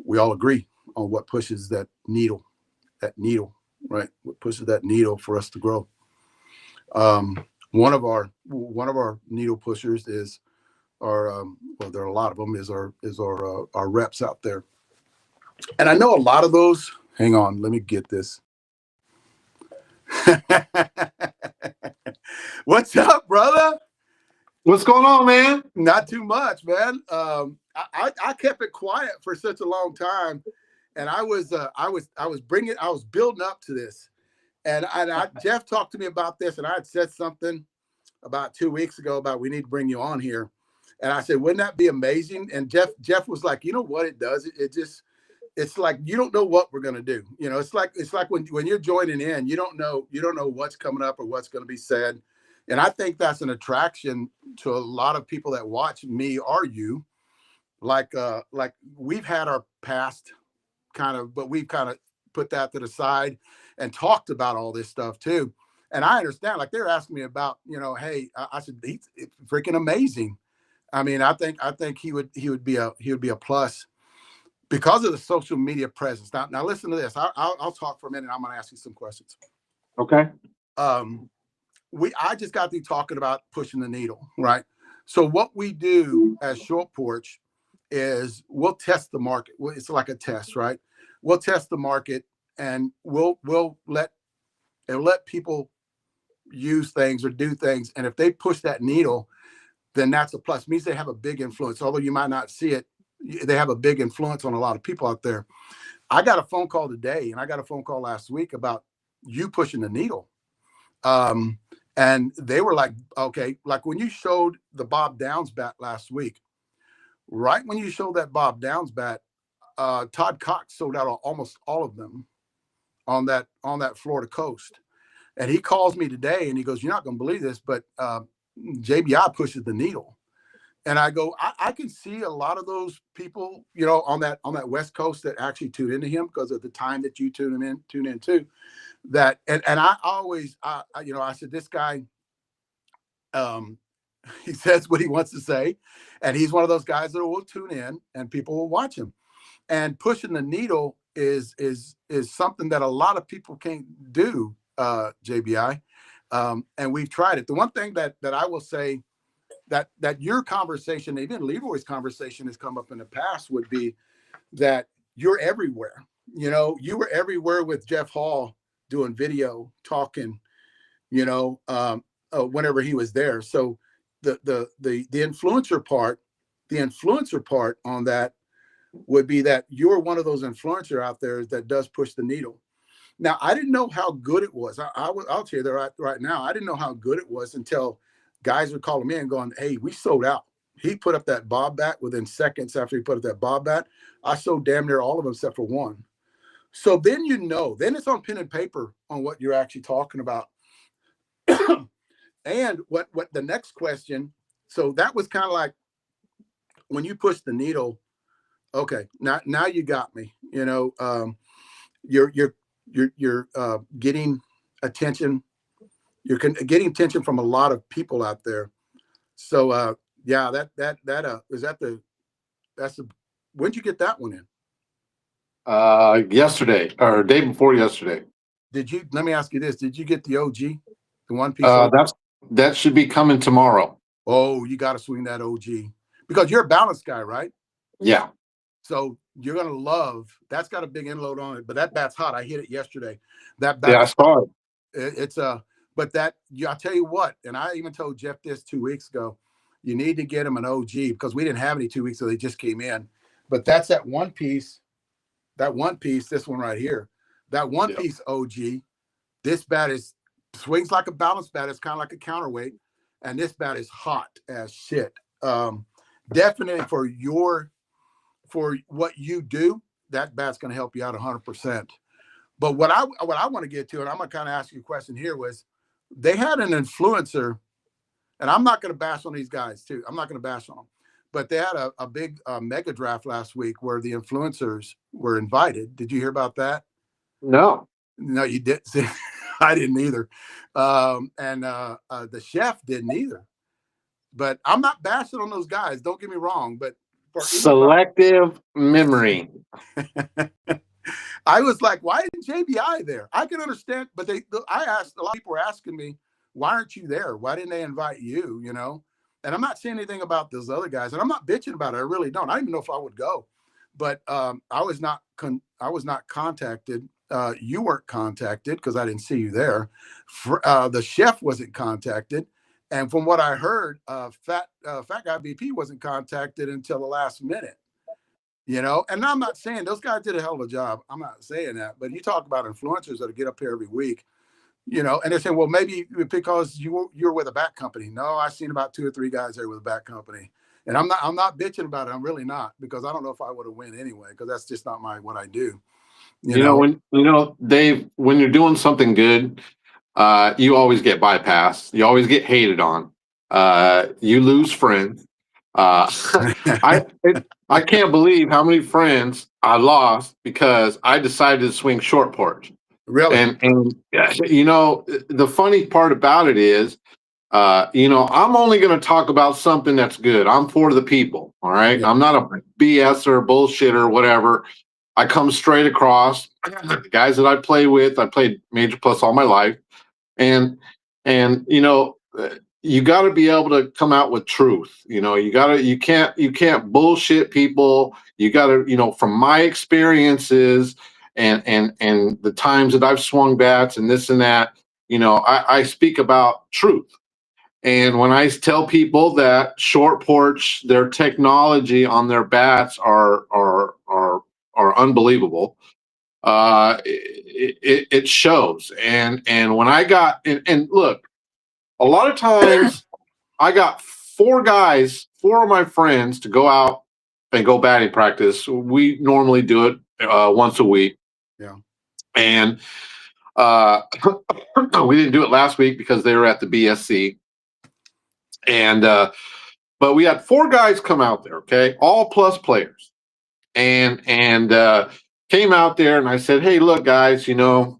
we all agree on what pushes that needle, right? What pushes that needle for us to grow. One of our needle pushers is our well, there are a lot of them, is our reps out there. And I know a lot of those. Hang on, let me get this. What's up, brother? What's going on, man? Not too much, man. I kept it quiet for such a long time, and I was building up to this, and Jeff talked to me about this, and I had said something about 2 weeks ago about we need to bring you on here, and I said, wouldn't that be amazing? And Jeff was like, you know what it does? It's like you don't know what we're gonna do. It's like when you're joining in, you don't know what's coming up or what's going to be said. And I think that's an attraction to a lot of people that watch me or you. Like we've had our past but we've kind of put that to the side and talked about all this stuff too. And I understand, like they're asking me about, hey, I said, he's freaking amazing. I mean, I think he would be a plus because of the social media presence. Now listen to this. I'll talk for a minute. I'm going to ask you some questions. Okay. I just got through talking about pushing the needle, right? So what we do as Short Porch is we'll test the market. It's like a test, right? We'll test the market, and we'll let people use things or do things. And if they push that needle, then that's a plus. It means they have a big influence. Although you might not see it, they have a big influence on a lot of people out there. I got a phone call today, and I got a phone call last week about you pushing the needle. And they were like, okay, like when you showed the Bob Downs bat last week, right when you showed that Bob Downs bat, Todd Cox sold out almost all of them on that Florida coast. And he calls me today and he goes, you're not going to believe this, but JBI pushes the needle. And I go, I can see a lot of those people, on that West Coast that actually tune into him because of the time that you tune in too. That and I always I said, this guy he says what he wants to say, and he's one of those guys that will tune in and people will watch him. And pushing the needle is something that a lot of people can't do, JBI, and we've tried it. The one thing that I will say that your conversation, even Leroy's conversation, has come up in the past would be that you're everywhere. You were everywhere with Jeff Hall doing video, talking, whenever he was there. So the influencer part on that would be that you're one of those influencer out there that does push the needle. Now, I didn't know how good it was. I'll tell you that right now. I didn't know how good it was until guys would call me and going, hey, we sold out. He put up that Bob bat within seconds after he put up that Bob bat. I sold damn near all of them except for one. So then then it's on pen and paper on what you're actually talking about. And what the next question, so that was kind of like when you push the needle, okay, now you got me. You're getting attention. You're getting attention from a lot of people out there. So yeah, when'd you get that one in? Yesterday or day before yesterday. Let me ask you this. Did you get the OG? The one piece? That should be coming tomorrow. Oh, you got to swing that OG because you're a balance guy, right? Yeah. So you're gonna love. That's got a big inload on it, but that bat's hot. I hit it yesterday. That bat Yeah, I is. saw it. It's a. But that. I'll tell you what. And I even told Jeff this 2 weeks ago. You need to get him an OG because we didn't have any 2 weeks ago. They just came in. But that's that one piece. That one piece. This one right here. That one Yeah. piece OG. This bat is swings like a balance bat. It's kind of like a counterweight, and this bat is hot as shit. Definitely for what you do, that bat's going to help you out 100%. But what I want to get to, and I'm going to kind of ask you a question here, was they had an influencer, and I'm not going to bash on these guys too. I'm not going to bash on them, but they had a big mega draft last week where the influencers were invited. Did you hear about that? No. No, you didn't. See, I didn't either, and the chef didn't either. But I'm not bashing on those guys. Don't get me wrong, but for Selective memory. I was like, why isn't JBI there? I can understand, but I asked, a lot of people were asking me, why aren't you there? Why didn't they invite you? You know, and I'm not saying anything about those other guys, and I'm not bitching about it. I really don't. I don't even know if I would go, but I was not contacted. You weren't contacted because I didn't see you there. The chef wasn't contacted. And from what I heard, Fat Guy VP wasn't contacted until the last minute. You know, and I'm not saying those guys did a hell of a job. I'm not saying that, but you talk about influencers that get up here every week, you know, and they're saying, well, maybe because you're with a bat company. No, I've seen about 2 or 3 guys there with a bat company, and I'm not bitching about it. I'm really not, because I don't know if I would have win anyway, because that's just not what I do. You know, Dave, when you're doing something good, you always get bypassed. You always get hated on. You lose friends. I can't believe how many friends I lost because I decided to swing short porch. Really? And you know, the funny part about it is, you know, I'm only going to talk about something that's good. I'm for the people. All right. Yeah. I'm not a BS or bullshit or whatever. I come straight across. The guys that I play with, I played Major Plus all my life. And you know, you got to be able to come out with truth. You know, you can't bullshit people. You got to, you know, from my experiences and the times that I've swung bats and this and that, you know, I speak about truth. And when I tell people that short porch, their technology on their bats are unbelievable, it shows. And when I got and look, a lot of times I got 4 of my friends to go out and go batting practice. We normally do it once a week. Yeah. And we didn't do it last week because they were at the BSC. And but we had 4 guys come out there, okay, all plus players, and came out there, and I said, hey, look, guys, you know,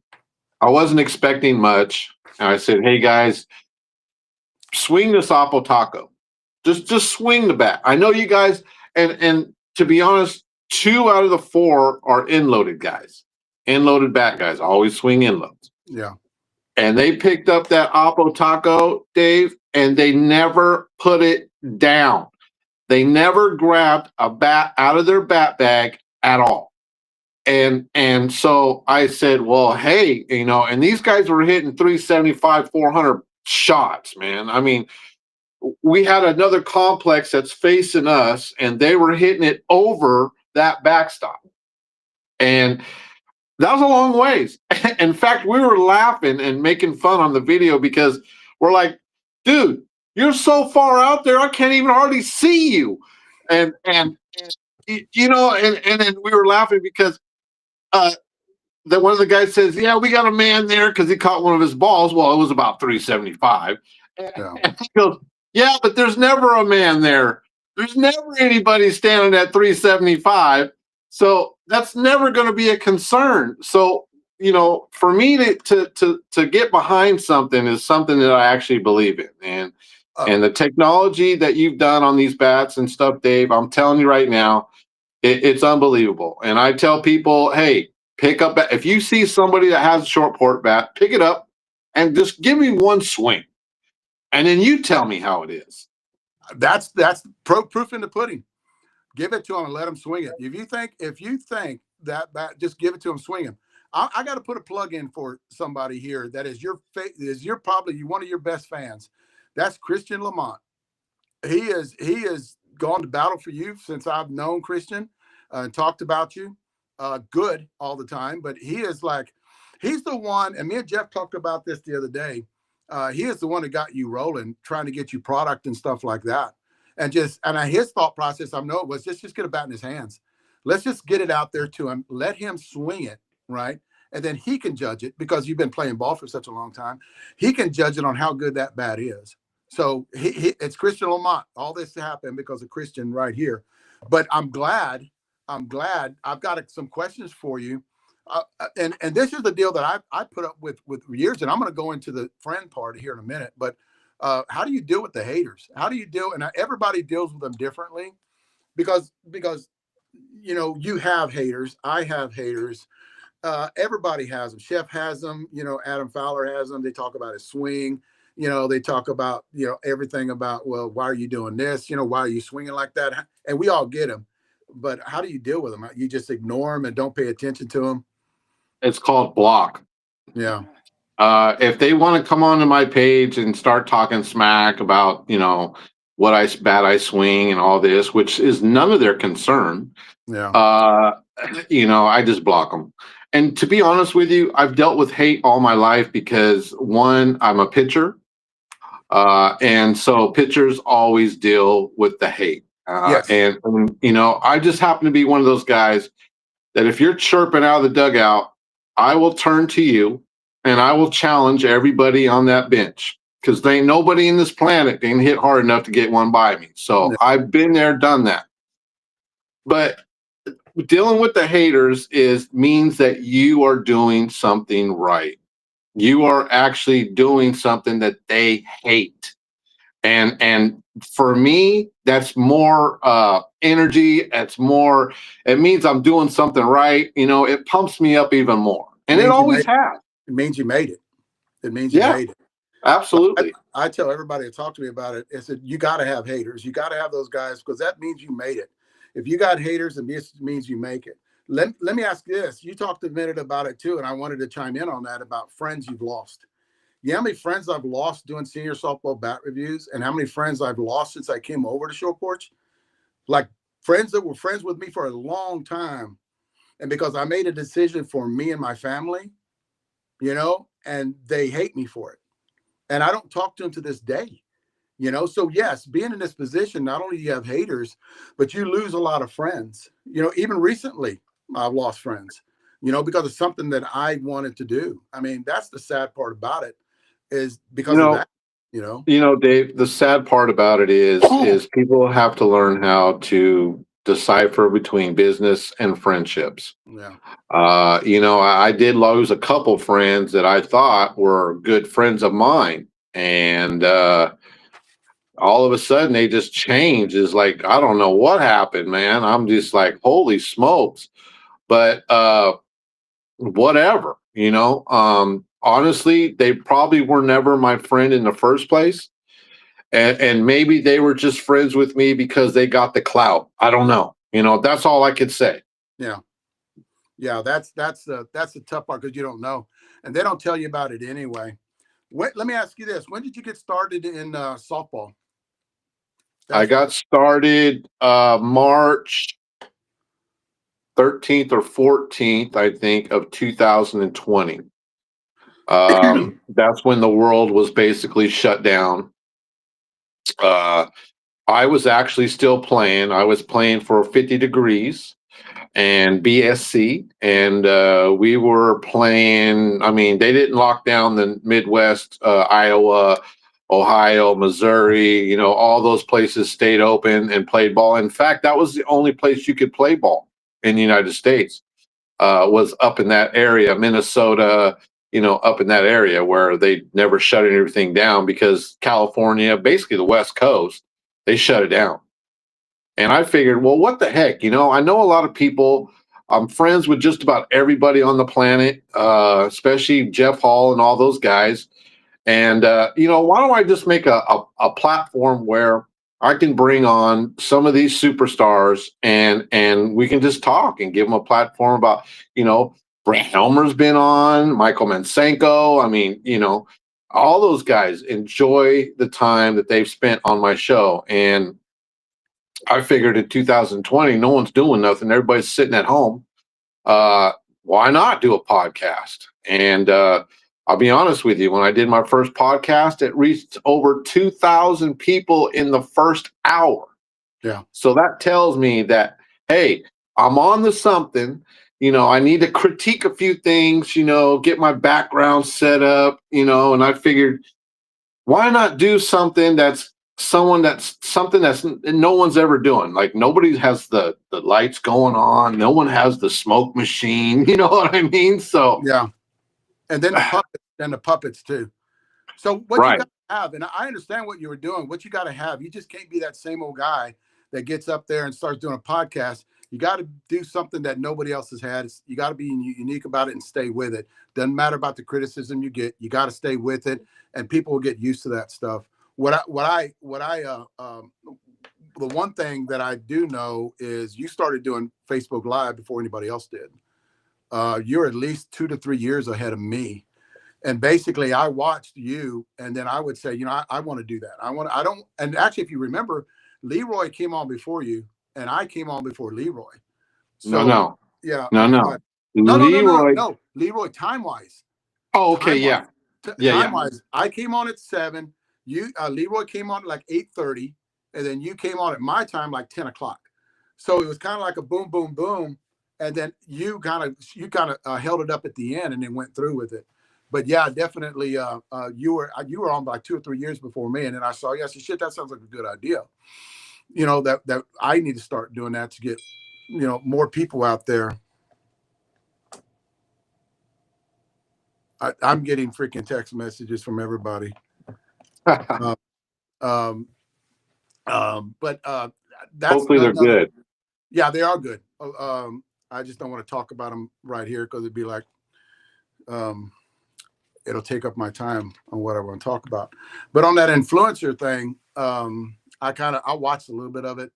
I wasn't expecting much. And I said, hey, guys, swing this Oppo Taco. Just swing the bat. I know you guys, and to be honest, 2 out of the 4 are end-loaded guys. End-loaded bat guys always swing end-loads. Yeah. And they picked up that Oppo Taco, Dave, and they never put it down. They never grabbed a bat out of their bat bag at all. And so I said, well, hey, you know, and these guys were hitting 375, 400 shots, man. I mean, we had another complex that's facing us, and they were hitting it over that backstop. And that was a long ways. In fact, we were laughing and making fun on the video because we're like, dude, you're so far out there, I can't even hardly see you. And you know, and then we were laughing because that one of the guys says, yeah, we got a man there because he caught one of his balls. Well, it was about 375. Yeah. And he goes, yeah, but there's never a man there. There's never anybody standing at 375. So that's never going to be a concern. So, you know, for me to get behind something is something that I actually believe in. And the technology that you've done on these bats and stuff, Dave, I'm telling you right now, it's unbelievable. And I tell people, hey, pick up, if you see somebody that has a short port bat, pick it up and just give me one swing. And then you tell me how it is. That's proof in the pudding. Give it to them and let them swing it. If you think that just give it to them, swing them. I got to put a plug in for somebody here that is your probably one of your best fans. That's Christian Lamont. He has gone to battle for you since I've known Christian and talked about you good all the time. But he's the one, and me and Jeff talked about this the other day. He is the one that got you rolling, trying to get you product and stuff like that. His thought process, I know, was just get a bat in his hands. Let's just get it out there to him. Let him swing it, right? And then he can judge it because you've been playing ball for such a long time. He can judge it on how good that bat is. So it's Christian Lamont. All this happened because of Christian right here. But I'm glad. I've got some questions for you. And this is the deal that I put up with years. And I'm going to go into the friend part here in a minute. But how do you deal with the haters? How do you deal? And everybody deals with them differently because you have haters. I have haters. Everybody has them. Chef has them. Adam Fowler has them. They talk about his swing. They talk about, everything about, well, why are you doing this? Why are you swinging like that? And we all get them. But how do you deal with them? You just ignore them and don't pay attention to them? It's called block. Yeah. If they want to come onto my page and start talking smack about, what I swing and all this, which is none of their concern. Yeah. I just block them. And to be honest with you, I've dealt with hate all my life because one, I'm a pitcher. And so pitchers always deal with the hate. Yes. And I just happen to be one of those guys that if you're chirping out of the dugout, I will turn to you and I will challenge everybody on that bench because there ain't nobody in this planet can hit hard enough to get one by me. So I've been there, done that. But dealing with the haters means that you are doing something right. You are actually doing something that they hate. And for me, that's more energy. It means I'm doing something right. It pumps me up even more. And it always has. It means you made it. It means you made it. Absolutely. I tell everybody to talk to me about it. I said, you got to have haters. You got to have those guys because that means you made it. If you got haters, it means you make it. Let me ask you this. You talked a minute about it too, and I wanted to chime in on that about friends you've lost. You know how many friends I've lost doing senior softball bat reviews and how many friends I've lost since I came over to Short Porch? Like friends that were friends with me for a long time. And because I made a decision for me and my family, and they hate me for it. And I don't talk to them to this day, So yes, being in this position, not only do you have haters, but you lose a lot of friends. Even recently, I've lost friends, because of something that I wanted to do. I mean, that's the sad part about it is because of that, Dave, the sad part about it is people have to learn how to decipher between business and friendships. Yeah. I did lose a couple friends that I thought were good friends of mine. And all of a sudden they just changed. It's like, I don't know what happened, man. I'm just like, holy smokes. But whatever, honestly, they probably were never my friend in the first place. And maybe they were just friends with me because they got the clout. I don't know. That's all I could say. Yeah. Yeah. That's the tough part because you don't know. And they don't tell you about it anyway. Let me ask you this. When did you get started in softball? I got started March 13th or 14th, I think, of 2020. That's when the world was basically shut down. I was actually still playing. I was playing for 50 Degrees and BSC, and we were playing. I mean, they didn't lock down the Midwest, Iowa, Ohio, Missouri. All those places stayed open and played ball. In fact, that was the only place you could play ball in the United States. Was up in that area, Minnesota, up in that area where they never shut everything down because California, basically the West Coast, they shut it down. And I figured, well, what the heck? I know a lot of people. I'm friends with just about everybody on the planet, especially Jeff Hall and all those guys. And, why don't I just make a platform where I can bring on some of these superstars and we can just talk and give them a platform about, Brent Helmer's been on, Michael Mansenko. I mean, all those guys enjoy the time that they've spent on my show. And I figured in 2020, no one's doing nothing. Everybody's sitting at home. Uh, why not do a podcast? And I'll be honest with you, when I did my first podcast, it reached over 2,000 people in the first hour. Yeah. So that tells me that, hey, I'm on to something. I need to critique a few things, get my background set up, and I figured, why not do something that's something that's no one's ever doing? Like, nobody has the lights going on, no one has the smoke machine, you know what I mean? So Yeah. And then the puppets too. So what you right. got to have, and I understand what you were doing, what you got to have, you just can't be that same old guy that gets up there and starts doing a podcast. You got to do something that nobody else has had. You got to be unique about it and stay with it. Doesn't matter about the criticism you get. You got to stay with it, and people will get used to that stuff. The one thing that I do know is you started doing Facebook Live before anybody else did. You're at least 2 to 3 years ahead of me. And basically I watched you, and then I would say, I want to do that. And actually, if you remember, Leroy came on before you and I came on before Leroy. So No. yeah. No. No. Leroy. Leroy, time wise. Oh, okay. Yeah. Time wise. I came on at 7. Leroy came on at like 8:30, and then you came on at my time like 10 o'clock. So it was kind of like a boom, boom, boom. And then you kind of held it up at the end and then went through with it. But yeah, definitely, you were on like 2 or 3 years before me, and then I saw you. I said, "Shit, that sounds like a good idea." That I need to start doing that to get more people out there. I'm getting freaking text messages from everybody. Um, but that's hopefully they're good. Yeah, they are good. I just don't want to talk about them right here because it'd be like, it'll take up my time on what I want to talk about. But on that influencer thing, I watched a little bit of it.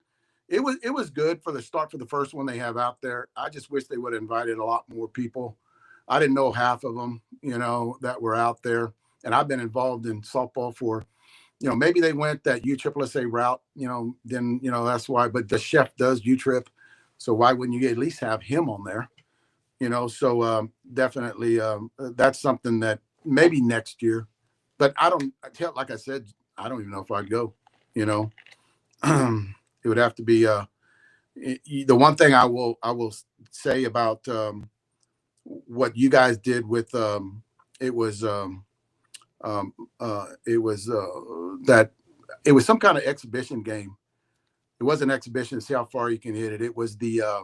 It was good for the first one they have out there. I just wish they would have invited a lot more people. I didn't know half of them, that were out there. And I've been involved in softball for, maybe they went that USSSA route, then, that's why. But the chef does UTrip. So why wouldn't you at least have him on there? So definitely that's something that maybe next year. But like I said, I don't even know if I'd go. It would have to be the one thing I will say about what you guys did with it was that it was some kind of exhibition game. It was an exhibition to see how far you can hit it. It was the I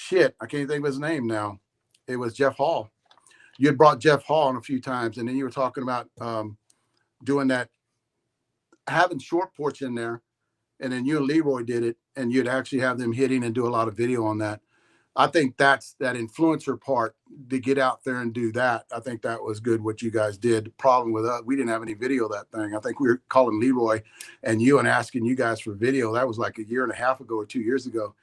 can't think of his name now. It was Jeff Hall. You had brought Jeff Hall on a few times, and then you were talking about doing that, having short porch in there, and then you and Leroy did it, and you'd actually have them hitting and do a lot of video on that. I think that's that influencer part, to get out there and do that. I think that was good what you guys did. The problem with us, we didn't have any video of that thing. I think we were calling Leroy and you and asking you guys for video. That was like a year and a half ago or 2 years ago.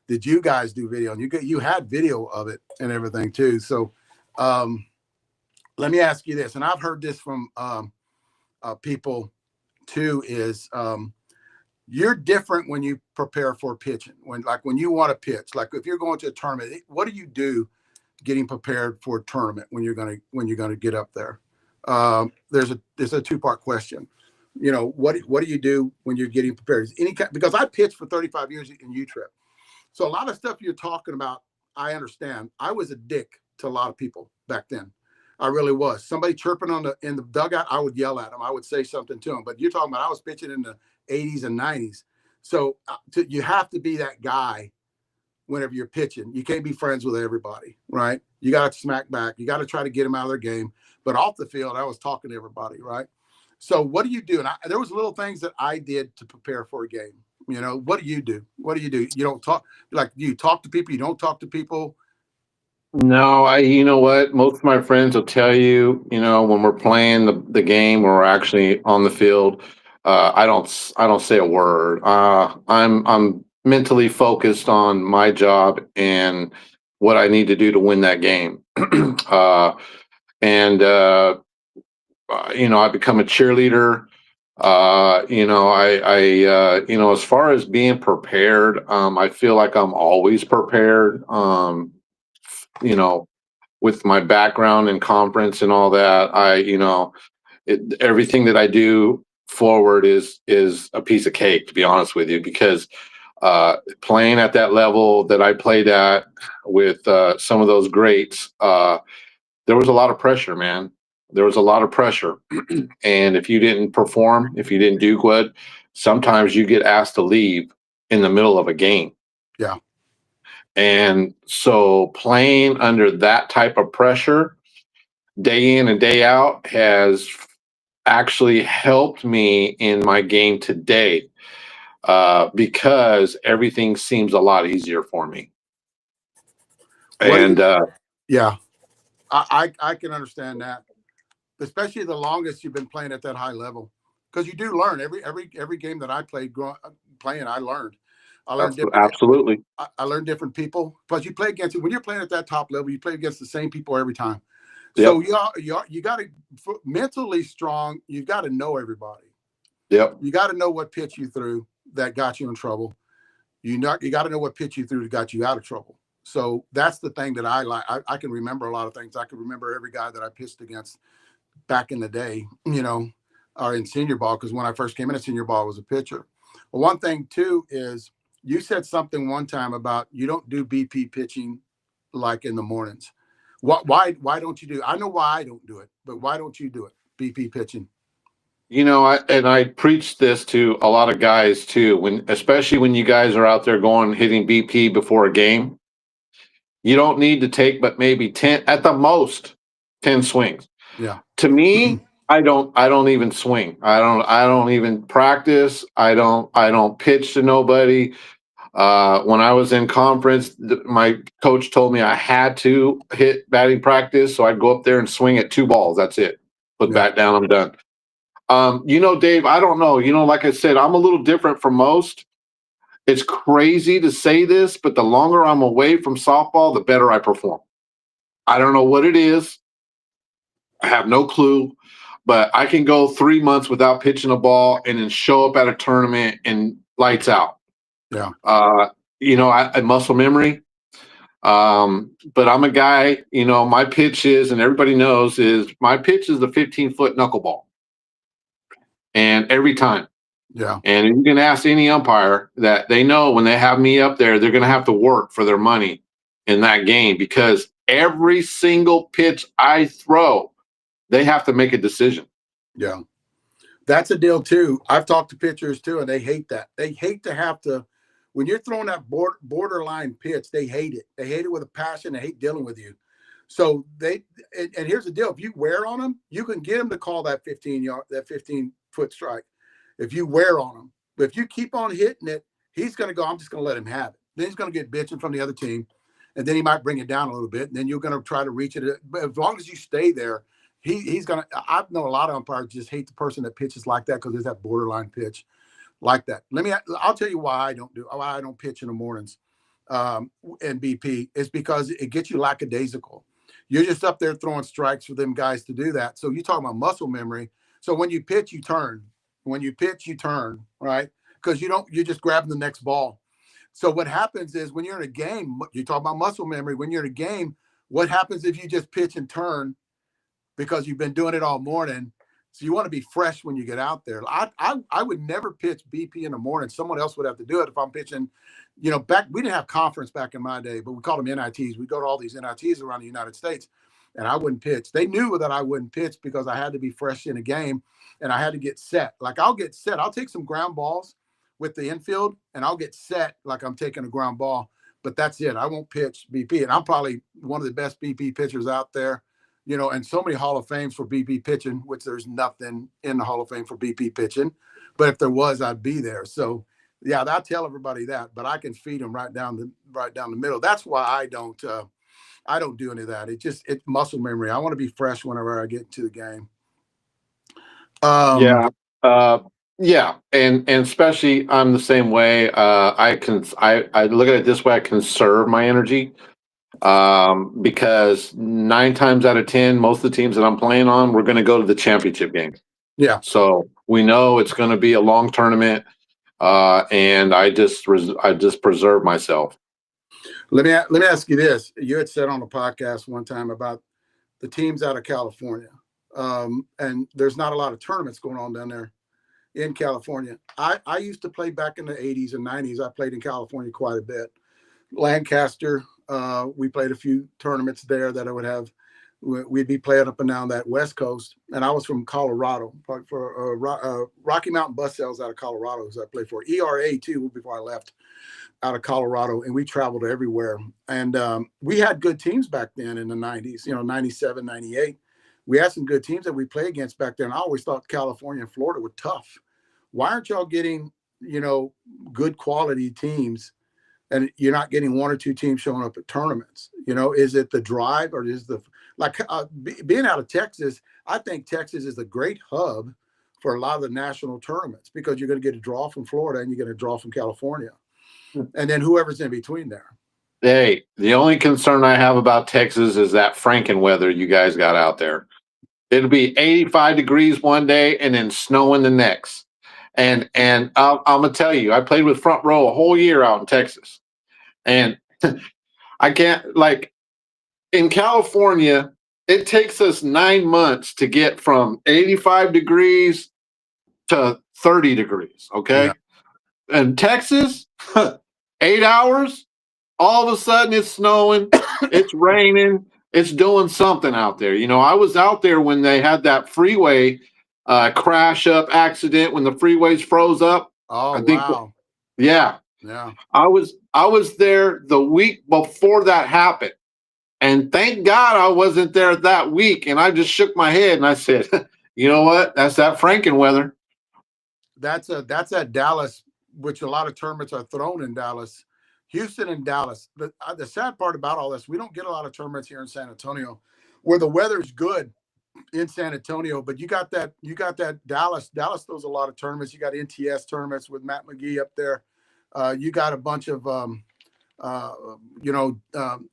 Did you guys do video? And you had video of it and everything too. So let me ask you this, and I've heard this from people too, is you're different when you prepare for pitching. When you want to pitch, like if you're going to a tournament, what do you do getting prepared for a tournament when you're gonna get up there? There's a 2-part question. What do you do when you're getting prepared? Because I pitched for 35 years in UTrip. So a lot of stuff you're talking about, I understand. I was a dick to a lot of people back then. I really was. Somebody chirping in the dugout, I would yell at them. I would say something to them. But you're talking about I was pitching in the 80s and 90s. So you have to be that guy whenever you're pitching. You can't be friends with everybody, right? You got to smack back. You got to try to get them out of their game. But off the field, I was talking to everybody, right? So what do you do? And there was little things that I did to prepare for a game. What do you do? What do you do? You don't talk, like, do you talk to people? You don't talk to people? No, you know what? Most of my friends will tell you, when we're playing the game or we're actually on the field, I don't say a word. I'm mentally focused on my job and what I need to do to win that game. And I become a cheerleader. As far as being prepared, I feel like I'm always prepared. You know, with my background in conference and all that, everything that I do forward is a piece of cake, to be honest with you, because playing at that level that I played at with some of those greats, there was a lot of pressure, man. There was a lot of pressure. And if you didn't perform, if you didn't do good, sometimes you get asked to leave in the middle of a game. Yeah. And so playing under that type of pressure day in and day out has actually helped me in my game today, because everything seems a lot easier for me. What do And you, yeah, I can understand that, especially the longest you've been playing at that high level, because you do learn every game that I played playing. I learned. I learned different. absolutely. I learned different people. Plus, you play against when you're playing at that top level. You play against the same people every time. So Yep. you got to mentally strong. You got to know everybody. Yep. You got to know what pitch you threw that got you in trouble. You got to know what pitch you threw that got you out of trouble. So that's the thing that I like. I can remember a lot of things. I can remember every guy that I pitched against back in the day, or in senior ball, because when I first came in at senior ball, I was a pitcher. But one thing too is you said something one time about you don't do BP pitching like in the mornings. Why don't you do? I know why I don't do it, but why don't you do it? BP pitching. I preach this to a lot of guys too, especially when you guys are out there going hitting BP before a game. You don't need to take but maybe 10, at the most 10 swings. Yeah. To me, I don't even swing. I don't even practice. I don't pitch to nobody. When I was in conference, my coach told me I had to hit batting practice, so I'd go up there and swing at 2 balls. That's it. Put Yeah. bat down, I'm done. Dave, I don't know. Like I said, I'm a little different from most. It's crazy to say this, but the longer I'm away from softball, the better I perform. I don't know what it is. I have no clue, but I can go 3 months without pitching a ball and then show up at a tournament and lights out. Yeah. I muscle memory. But I'm a guy, my pitch is, and everybody knows, is my pitch is the 15-foot knuckleball. And every time. Yeah. And you can ask any umpire that they know when they have me up there, they're going to have to work for their money in that game, because every single pitch I throw, they have to make a decision. Yeah. That's a deal too. I've talked to pitchers too, and they hate that. They hate to have to, when you're throwing that borderline pitch, they hate it. They hate it with a passion. They hate dealing with you. So and here's the deal: if you wear on them, you can get them to call that 15-foot strike. If you wear on him, but if you keep on hitting it, he's going to go, I'm just going to let him have it. Then he's going to get bitching from the other team, and then he might bring it down a little bit, and then you're going to try to reach it. But as long as you stay there, he's going to. I know a lot of umpires just hate the person that pitches like that, because there's that borderline pitch like that. I'll tell you why I don't pitch in the mornings, and BP is because it gets you lackadaisical. You're just up there throwing strikes for them guys to do that. So you talk about muscle memory. So when you pitch, you turn. When you pitch, you turn, right? Because you're just grabbing the next ball. So what happens is when you're in a game, you talk about muscle memory. When you're in a game, what happens if you just pitch and turn because you've been doing it all morning? So you want to be fresh when you get out there. I would never pitch BP in the morning. Someone else would have to do it if I'm pitching. Back we didn't have conference back in my day, but we called them NITs. We go to all these NITs around the United States, and I wouldn't pitch. They knew that I wouldn't pitch because I had to be fresh in a game, and I had to get set. Like I'll get set. I'll take some ground balls with the infield, and I'll get set like I'm taking a ground ball. But that's it. I won't pitch BP, and I'm probably one of the best BP pitchers out there. And so many Hall of Fames for BP pitching, which there's nothing in the Hall of Fame for BP pitching. But if there was, I'd be there. So, yeah, I tell everybody that. But I can feed them right down the middle. That's why I don't do any of that. It's muscle memory. I want to be fresh whenever I get to the game. Yeah. Yeah, and especially I'm the same way. I look at it this way. I conserve my energy because 9 times out of 10, most of the teams that I'm playing on, we're going to go to the championship game. Yeah. So we know it's going to be a long tournament, and I just preserve myself. Let me ask you this. You had said on a podcast one time about the teams out of California. And there's not a lot of tournaments going on down there in California. I used to play back in the 80s and 90s. I played in California quite a bit. Lancaster, we played a few tournaments there that I would have. We'd be playing up and down that West Coast. And I was from Colorado for Rocky Mountain Bus Sales out of Colorado, as I played for ERA too before I left out of Colorado, and we traveled everywhere. And we had good teams back then in the 90s, 97, 98. We had some good teams that we played against back then. I always thought California and Florida were tough. Why aren't y'all getting, good quality teams, and you're not getting one or two teams showing up at tournaments? Is it the drive, or is being out of Texas? I think Texas is a great hub for a lot of the national tournaments because you're going to get a draw from Florida and you're going to draw from California, and then whoever's in between there. Hey, the only concern I have about Texas is that Franken weather you guys got out there. It'll be 85 degrees one day and then snowing the next. And I'm gonna tell you, I played with Front Row a whole year out in Texas, and I can't like in California. It takes us 9 months to get from 85 degrees to 30 degrees. Okay, Yeah. and Texas, 8 hours. All of a sudden, it's snowing, it's raining, it's doing something out there. I was out there when they had that freeway crash up accident when the freeways froze up. Oh, I think, wow. yeah, Yeah. I was there the week before that happened, and thank God I wasn't there that week. And I just shook my head and I said, "You know what? That's that Franken weather." That's at Dallas, which a lot of tournaments are thrown in Dallas. Houston and Dallas. The sad part about all this, we don't get a lot of tournaments here in San Antonio where the weather's good in San Antonio, but you got that Dallas. Dallas throws a lot of tournaments. You got NTS tournaments with Matt McGee up there. You got a bunch of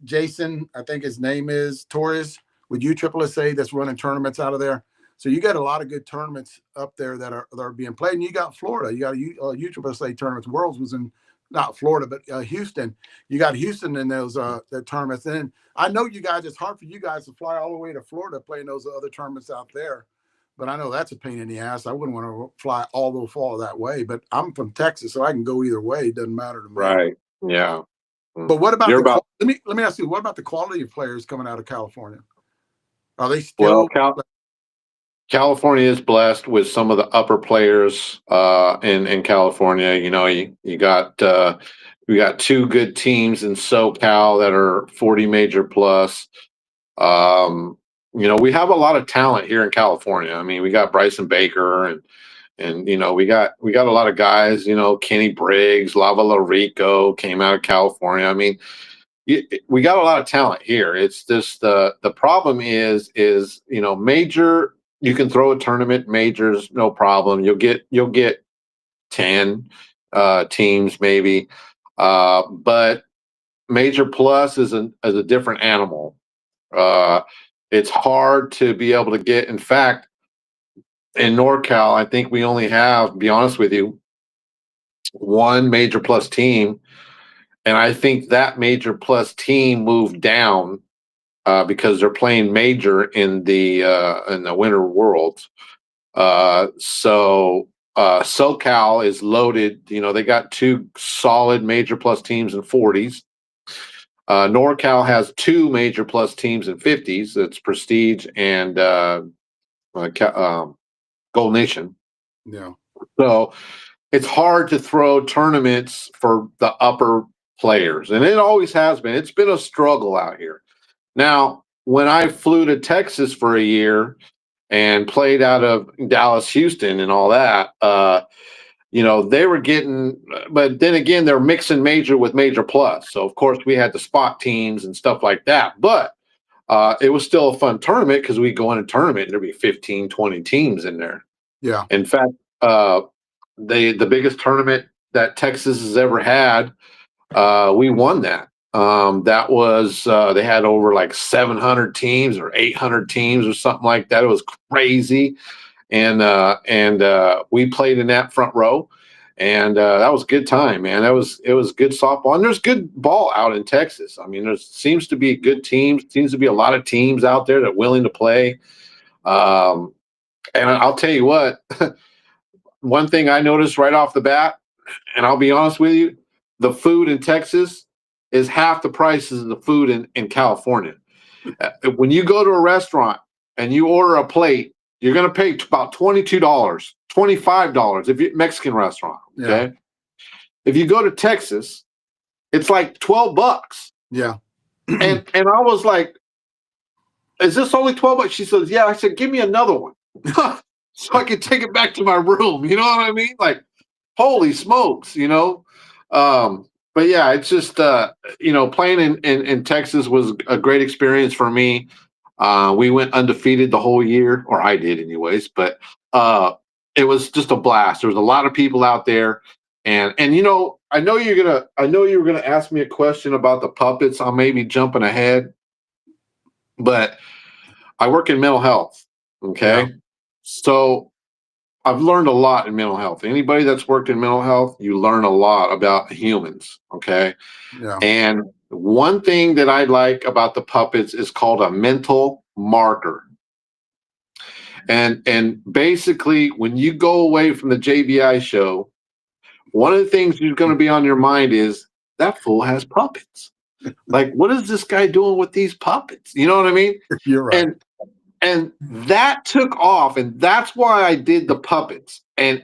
Jason, I think his name is Torres with USSSA that's running tournaments out of there. So you got a lot of good tournaments up there that are being played. And you got Florida. You got USSSA tournaments. Worlds was in not Florida, but Houston. You got Houston in those the tournaments. And I know you guys. It's hard for you guys to fly all the way to Florida playing those other tournaments out there. But I know that's a pain in the ass. I wouldn't want to fly all the fall that way. But I'm from Texas, so I can go either way. It doesn't matter to me. Right? Yeah. But what about You're about let me ask you, what about the quality of players coming out of California? Are they well, still California is blessed with some of the upper players in California. You got we got two good teams in SoCal that are 40 major plus. We have a lot of talent here in California. I mean, we got Bryson Baker and we got a lot of guys. Kenny Briggs, Lava Larico came out of California. I mean, we got a lot of talent here. It's just the problem is major. You can throw a tournament, majors, no problem. You'll get 10 teams maybe, but major plus is a different animal. It's hard to be able to get. In fact, in NorCal, I think we only have, to be honest with you, one major plus team, and I think that major plus team moved down because they're playing major in the Winter Worlds. So SoCal is loaded. They got two solid major plus teams in 40s. NorCal has two major plus teams in 50s. It's Prestige and Gold Nation. Yeah. So it's hard to throw tournaments for the upper players, and it always has been. It's been a struggle out here. Now, when I flew to Texas for a year and played out of Dallas, Houston, and all that, they were getting, but then again, they're mixing major with major plus. So, of course, we had the spot teams and stuff like that. But it was still a fun tournament because we go in a tournament and there'd be 15, 20 teams in there. Yeah. In fact, the biggest tournament that Texas has ever had. We won that. That was they had over like 700 teams or 800 teams or something like that. It was crazy, and we played in that front row, and that was a good time, man. It was good softball, and there's good ball out in Texas. I mean, there seems to be good teams. Seems to be a lot of teams out there that are willing to play. And I'll tell you what, one thing I noticed right off the bat, and I'll be honest with you, the food in Texas is half the prices of the food in California. When you go to a restaurant and you order a plate, you're going to pay about $22, $25 if you're Mexican restaurant. Okay. Yeah. If you go to Texas, it's like $12. Yeah. and I was like, is this only $12? She says, yeah. I said, give me another one. So I can take it back to my room. You know what I mean? Like, holy smokes, you know? But yeah, it's just, playing in Texas was a great experience for me. We went undefeated the whole year, or I did anyways, but it was just a blast. There was a lot of people out there. And I know you were gonna ask me a question about the puppets. I may be jumping ahead, but I work in mental health. Okay. Yeah. So I've learned a lot in mental health. Anybody that's worked in mental health, you learn a lot about humans. Okay. Yeah. And one thing that I like about the puppets is called a mental marker. And basically, when you go away from the JBI show, one of the things you're going to be on your mind is that fool has puppets. Like, what is this guy doing with these puppets? You know what I mean? You're right. And that took off, and that's why I did the puppets. And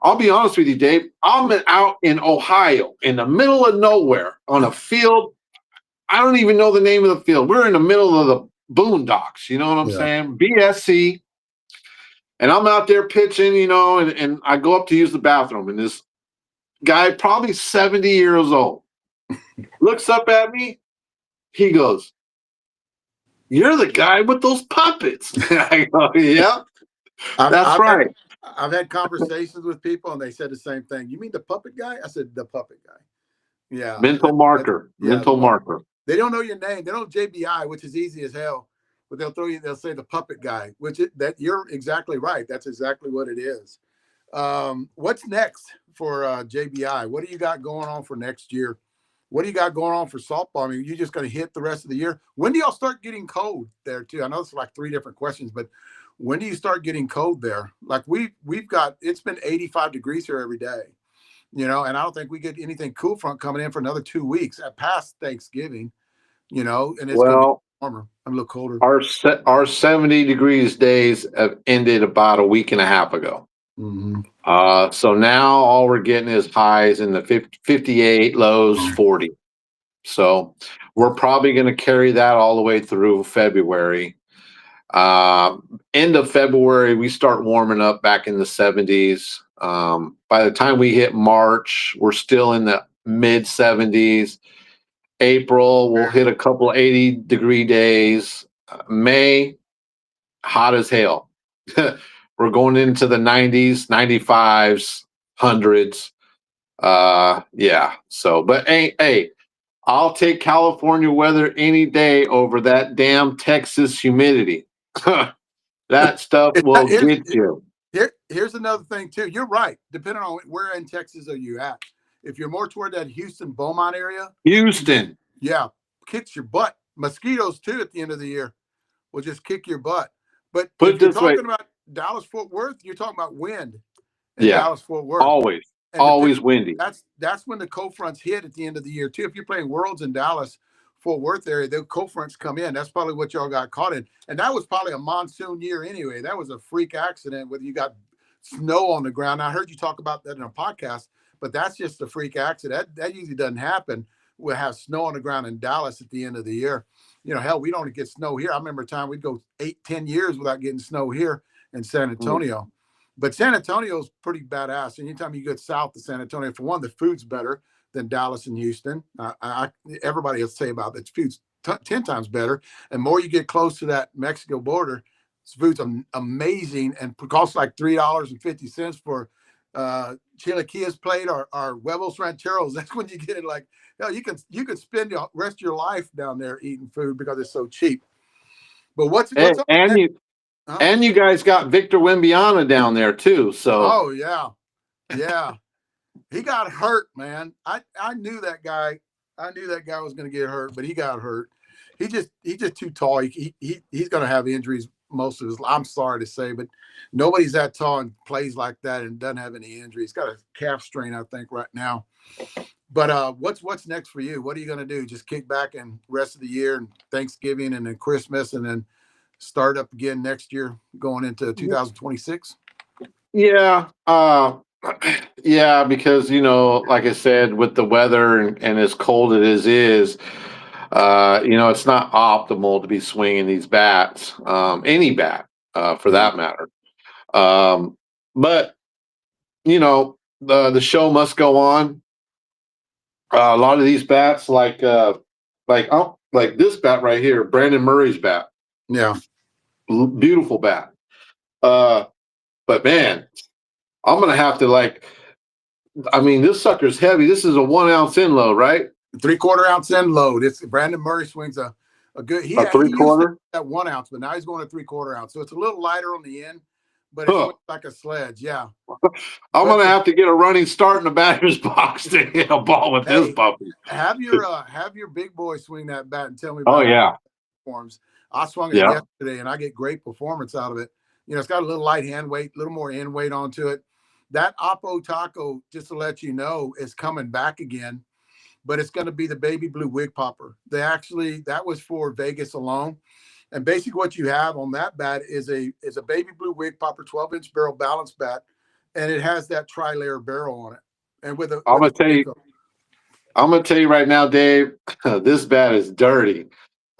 I'll be honest with you, Dave, I'm out in Ohio, in the middle of nowhere, on a field. I don't even know the name of the field. We're in the middle of the boondocks, you know what I'm saying? BSC. And I'm out there pitching, and I go up to use the bathroom, and this guy, probably 70 years old, looks up at me. He goes, "You're the guy with those puppets." I go, "Yeah, that's right." I've had conversations with people, and they said the same thing. You mean the puppet guy? I said, the puppet guy. Yeah. Mental marker. Mental marker. They don't know your name. They know JBI, which is easy as hell, but they'll say the puppet guy, that you're exactly right. That's exactly what it is. What's next for JBI? What do you got going on for next year? What do you got going on for softball? I mean, you just going to hit the rest of the year. When do y'all start getting cold there too? I know it's like 3 different questions, but when do you start getting cold there? Like we've got, it's been 85 degrees here every day, and I don't think we get anything cool front coming in for another 2 weeks at past Thanksgiving, and it's going to be warmer. I'm a little colder. Our 70 degrees days have ended about a week and a half ago. Mm-hmm. So now all we're getting is highs in the 58, lows 40. So we're probably going to carry that all the way through February. End of February, we start warming up back in the 70s. By the time we hit March, we're still in the mid 70s. April, we'll hit a couple 80-degree days. May, hot as hell. We're going into the 90s, 95s, 100s. Yeah. So, but hey, I'll take California weather any day over that damn Texas humidity. That stuff will get you. Here's another thing too. You're right. Depending on where in Texas are you at. If you're more toward that Houston, Beaumont area. Houston. Yeah. Kicks your butt. Mosquitoes too at the end of the year will just kick your butt. But if you're talking about Dallas, Fort Worth, you're talking about wind in Dallas, Fort Worth. Always windy. That's when the cold fronts hit at the end of the year too. If you're playing Worlds in Dallas, Fort Worth area, the cold fronts come in. That's probably what y'all got caught in. And that was probably a monsoon year anyway. That was a freak accident whether you got snow on the ground. I heard you talk about that in a podcast, but that's just a freak accident. That usually doesn't happen. We'll have snow on the ground in Dallas at the end of the year. Hell, we don't get snow here. I remember a time we'd go 8-10 years without getting snow here in San Antonio. But San Antonio's pretty badass. Anytime you get south of San Antonio, for one, the food's better than Dallas and Houston. Everybody will say about that food's 10 times better. And more you get close to that Mexico border, food's amazing and costs like $3.50 for chilaquiles plate or huevos rancheros. That's when you get it. Like, you can spend the rest of your life down there eating food because it's so cheap. But Hey, what's up with next? Huh? and you guys got Victor Wimbiana down there too. So Oh yeah, yeah. He got hurt, man. I knew that guy. I knew that guy was going to get hurt, but he got hurt. He's just too tall. He's going to have injuries most of his. I'm sorry to say, but nobody's that tall and plays like that and doesn't have any injuries. He's got a calf strain, I think, right now. But what's next for you? What are you going to do? Just kick back and rest of the year and Thanksgiving and then Christmas and then start up again next year going into 2026? yeah, yeah, because like I said, with the weather and as cold it is, it's not optimal to be swinging these bats, any bat, for Yeah. that matter. But the show must go on. A lot of these bats, like this bat right here, Brandon Murray's bat, Yeah. beautiful bat. But man, I'm gonna have to I mean, this sucker's heavy. This is a 1 ounce in load, right? 3/4 ounce end load. It's Brandon Murray swings a good. A He three used to quarter. at 1 ounce, but now he's going to 3/4 ounce. So it's a little lighter on the end, but it Huh. swings like a sledge. Yeah, I'm but gonna have to get a running start in the batter's box to hit a ball with this hey, puppy. have your big boy swing that bat and tell me Oh about his yeah, performance. I swung it yeah, yesterday and I get great performance out of it. It's got a little light hand weight, a little more end weight onto it. That Oppo Taco, just to let you know, is coming back again, but it's going to be the baby blue wig popper. That was for Vegas alone. And basically what you have on that bat is a baby blue wig popper 12-inch barrel balance bat, and it has that tri-layer barrel on it. And I'm with gonna a tell you. stick. I'm gonna tell you right now, Dave. This bat is dirty.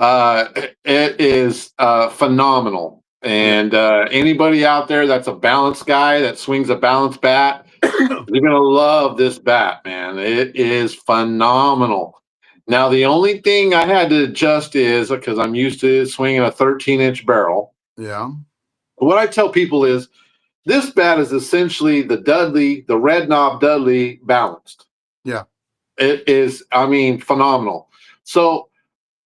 It is phenomenal. Yeah. And anybody out there that's a balance guy that swings a balance bat, you're gonna love this bat, man. It is phenomenal. Now, the only thing I had to adjust is because I'm used to swinging a 13-inch barrel. Yeah. What I tell people is this bat is essentially the red knob Dudley balanced. Yeah. It is, I mean, phenomenal. So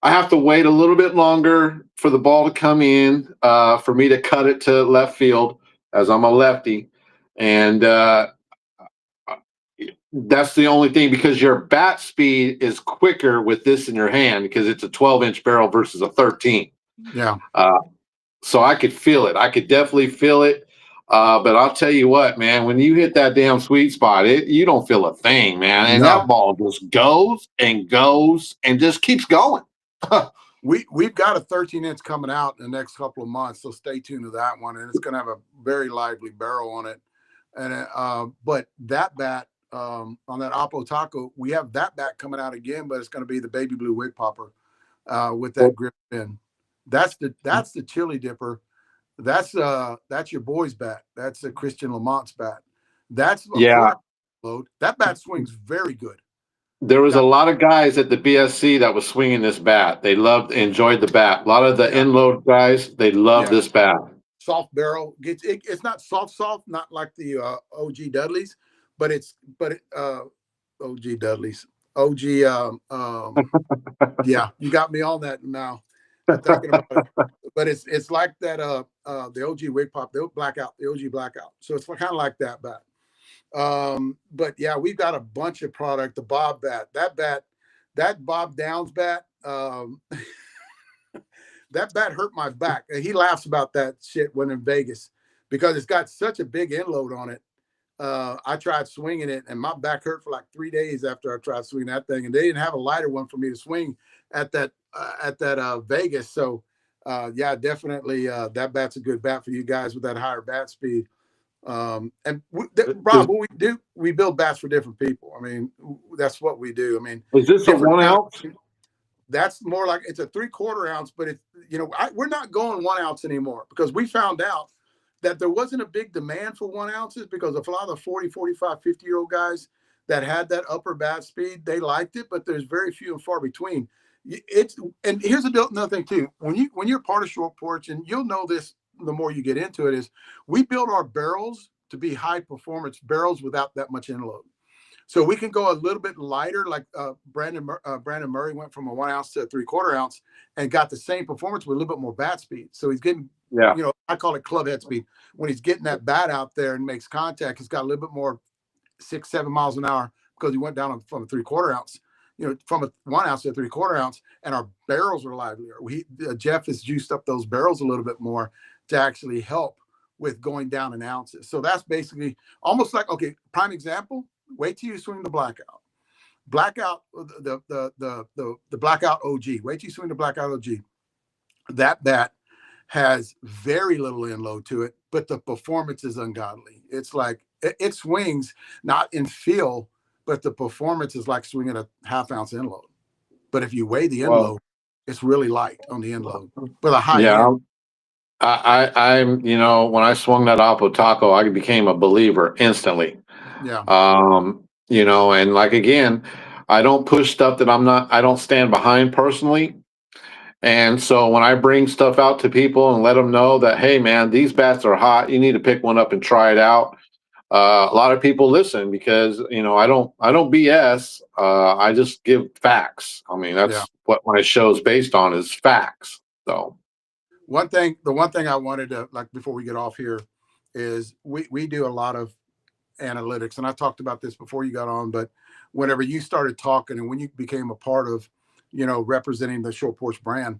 I have to wait a little bit longer for the ball to come in, for me to cut it to left field, as I'm a lefty. And that's the only thing, because your bat speed is quicker with this in your hand because it's a 12-inch barrel versus a 13. Yeah. So I could feel it. I could definitely feel it. But I'll tell you what, man, when you hit that damn sweet spot, you don't feel a thing, man. And that No. ball just goes and just keeps going. We've got a 13-inch coming out in the next couple of months, so stay tuned to that one. And it's going to have a very lively barrel on it. And but that bat on that Oppo Taco, we have that bat coming out again, but it's going to be the baby blue wig popper with that grip in. That's the chili dipper. That's your boy's bat. That's a Christian Lamont's bat. That's a Yeah, 4 load. That bat swings very good. there was a Got lot of guys at the BSC that was swinging this bat. They enjoyed the bat. A lot of the yeah, inload guys, they love yeah. this bat. Soft barrel. It's not soft, not like the OG Dudleys, but OG Dudleys. OG yeah, you got me on that now. Thinking about it. But it's like that the OG wig pop, the OG blackout. So it's kind of like that bat. But yeah, we've got a bunch of product. The Bob bat, that Bob Downs bat, that bat hurt my back. And he laughs about that shit when in Vegas because it's got such a big inload on it. I tried swinging it and my back hurt for like 3 days after I tried swinging that thing. And they didn't have a lighter one for me to swing at that Vegas. So yeah, definitely that bat's a good bat for you guys with that higher bat speed. Rob, what we do, we build bats for different people. I mean, that's what we do. I mean, Is this a different 1 ounce? that's more like it's a 3/4 ounce, but it's we're not going 1 ounce anymore because we found out that there wasn't a big demand for 1 ounces because of a lot of the 40, 45, 50-year-old guys that had that upper bat speed, they liked it, but there's very few and far between. And here's another thing too. When you're part of Short Porch, and you'll know this the more you get into it, is we build our barrels to be high performance barrels without that much end load. So we can go a little bit lighter, like Brandon Murray went from a 1 ounce to a 3/4 ounce and got the same performance with a little bit more bat speed. So he's getting, Yeah. I call it club head speed. When he's getting that bat out there and makes contact, he's got a little bit more 6-7 miles an hour because he went down from a 3/4 ounce, from a 1 ounce to a 3/4 ounce, and our barrels are livelier. Jeff has juiced up those barrels a little bit more to actually help with going down in ounces. So that's basically almost like, okay, prime example. Wait till you swing the blackout. The blackout OG. Wait till you swing the blackout OG. That bat has very little end load to it, but the performance is ungodly. It's like it swings not in feel, but the performance is like swinging a 1/2 ounce end load. But if you weigh the end load, it's really light on the end load, but a high end. I'm when I swung that Oppo Taco, I became a believer instantly. Yeah. And like again, I don't push stuff that I don't stand behind personally. And so when I bring stuff out to people and let them know that, hey man, these bats are hot, you need to pick one up and try it out. A lot of people listen because I don't BS. I just give facts. I mean, that's what my show's based on is facts. So the one thing I wanted to, like, before we get off here, is we do a lot of analytics, and I talked about this before you got on, but whenever you started talking and when you became a part of representing the Short Porch brand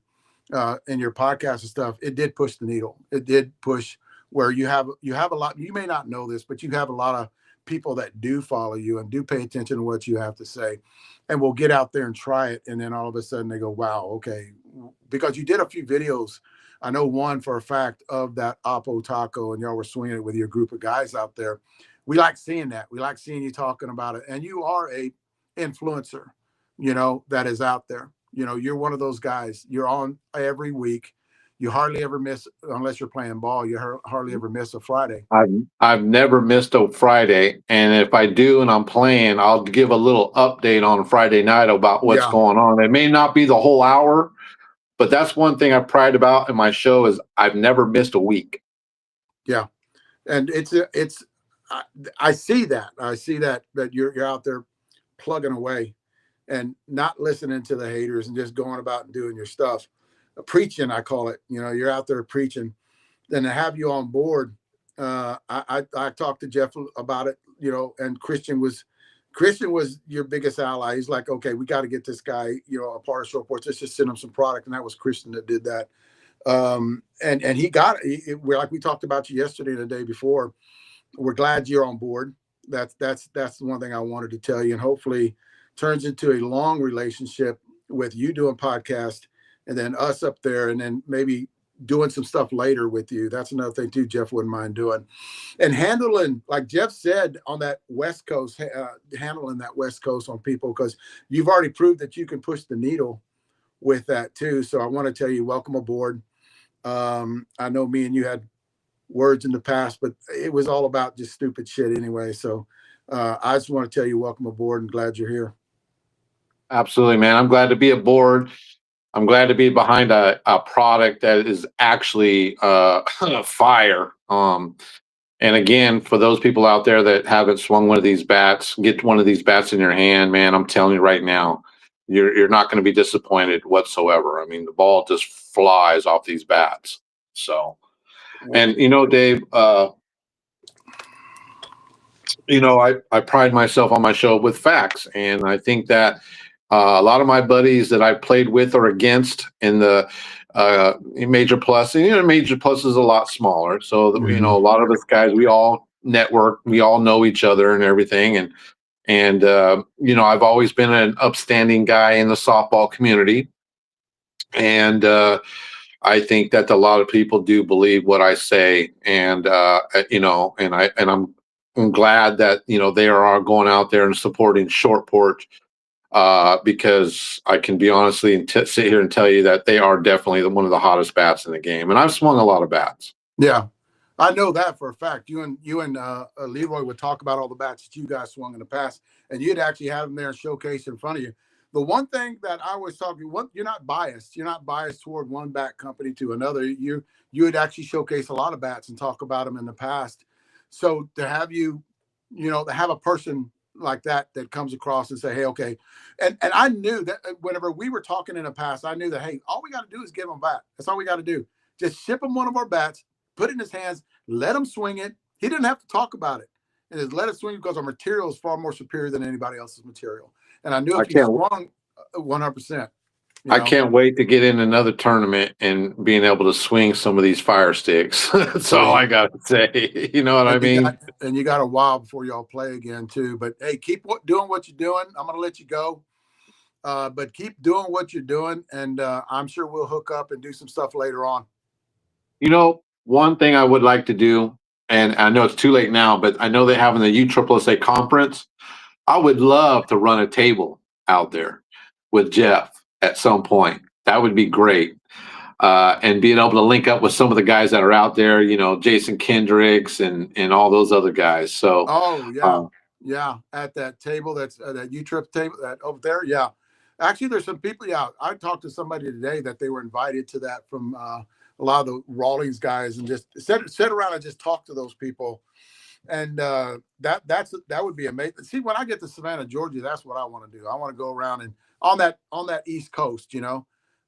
in your podcast and stuff, it did push the needle. It did push where you have a lot. You may not know this, but you have a lot of people that do follow you and do pay attention to what you have to say, and will get out there and try it, and then all of a sudden they go, wow, okay, because you did a few videos. I know one for a fact of that Oppo Taco, and y'all were swinging it with your group of guys out there. We like seeing that. We like seeing you talking about it. And you are a influencer, that is out there. You're one of those guys. You're on every week. You hardly ever miss, unless you're playing ball, you hardly ever miss a Friday. I've never missed a Friday. And if I do and I'm playing, I'll give a little update on Friday night about what's going on. It may not be the whole hour, but that's one thing I pride about in my show is I've never missed a week. Yeah. And I see that you're out there plugging away and not listening to the haters and just going about and doing your stuff. Preaching, I call it. You're out there preaching. Then to have you on board, I talked to Jeff about it, and Christian was your biggest ally. He's like, okay, we got to get this guy, a part of Short Porch. Let's just send him some product, and that was Christian that did that. And he got it. Like we talked about you yesterday and the day before. We're glad you're on board. That's the one thing I wanted to tell you, and hopefully turns into a long relationship with you doing podcast and then us up there, and then maybe doing some stuff later with you. That's another thing too, Jeff wouldn't mind doing. And handling, like Jeff said, on that West Coast, handling that West Coast on people, because you've already proved that you can push the needle with that too. So I want to tell you, welcome aboard. I know me and you had words in the past, but it was all about just stupid shit anyway. So I just want to tell you, welcome aboard, and glad you're here. Absolutely, man. I'm glad to be aboard. I'm glad to be behind a product that is actually fire. And again, for those people out there that haven't swung one of these bats, get one of these bats in your hand, man. I'm telling you right now, you're not going to be disappointed whatsoever. I mean, the ball just flies off these bats. So, and Dave, I pride myself on my show with facts, and I think that a lot of my buddies that I played with or against in the Major Plus, and Major Plus is a lot smaller, so a lot of us guys, we all network, we all know each other and everything, and I've always been an upstanding guy in the softball community, and I think that a lot of people do believe what I say, and I'm glad that they are all going out there and supporting Short Porch, because I can be honestly sit here and tell you that they are definitely one of the hottest bats in the game, and I've swung a lot of bats. Yeah, I know that for a fact. You and Leroy would talk about all the bats that you guys swung in the past, and you'd actually have them there and showcase in front of you. The one thing that I was talking, you're not biased. You're not biased toward one bat company to another. You would actually showcase a lot of bats and talk about them in the past. So to have you, to have a person like that comes across and say, hey, okay. And I knew that whenever we were talking in the past, I knew that, hey, all we got to do is give him a bat. That's all we got to do. Just ship him one of our bats, put it in his hands, let him swing it. He didn't have to talk about it. And just let it swing because our material is far more superior than anybody else's material. And I knew I if you can't. swung 100%, I can't wait to get in another tournament and being able to swing some of these fire sticks. That's all I got to say. You know what I mean? You got a while before y'all play again too. But hey, keep doing what you're doing. I'm going to let you go. But keep doing what you're doing, and I'm sure we'll hook up and do some stuff later on. One thing I would like to do, and I know it's too late now, but I know they're having the USSSA conference. I would love to run a table out there with Jeff at some point. That would be great. And being able to link up with some of the guys that are out there, Jason Kendricks and all those other guys. So, yeah, at that table, that's that U-Trip table that over there. Yeah, actually, there's some people. Yeah, I talked to somebody today that they were invited to that from a lot of the Rawlings guys, and just sit around and just talk to those people. And that would be amazing. See, when I get to Savannah, Georgia, that's what I want to do. I want to go around and on that East Coast,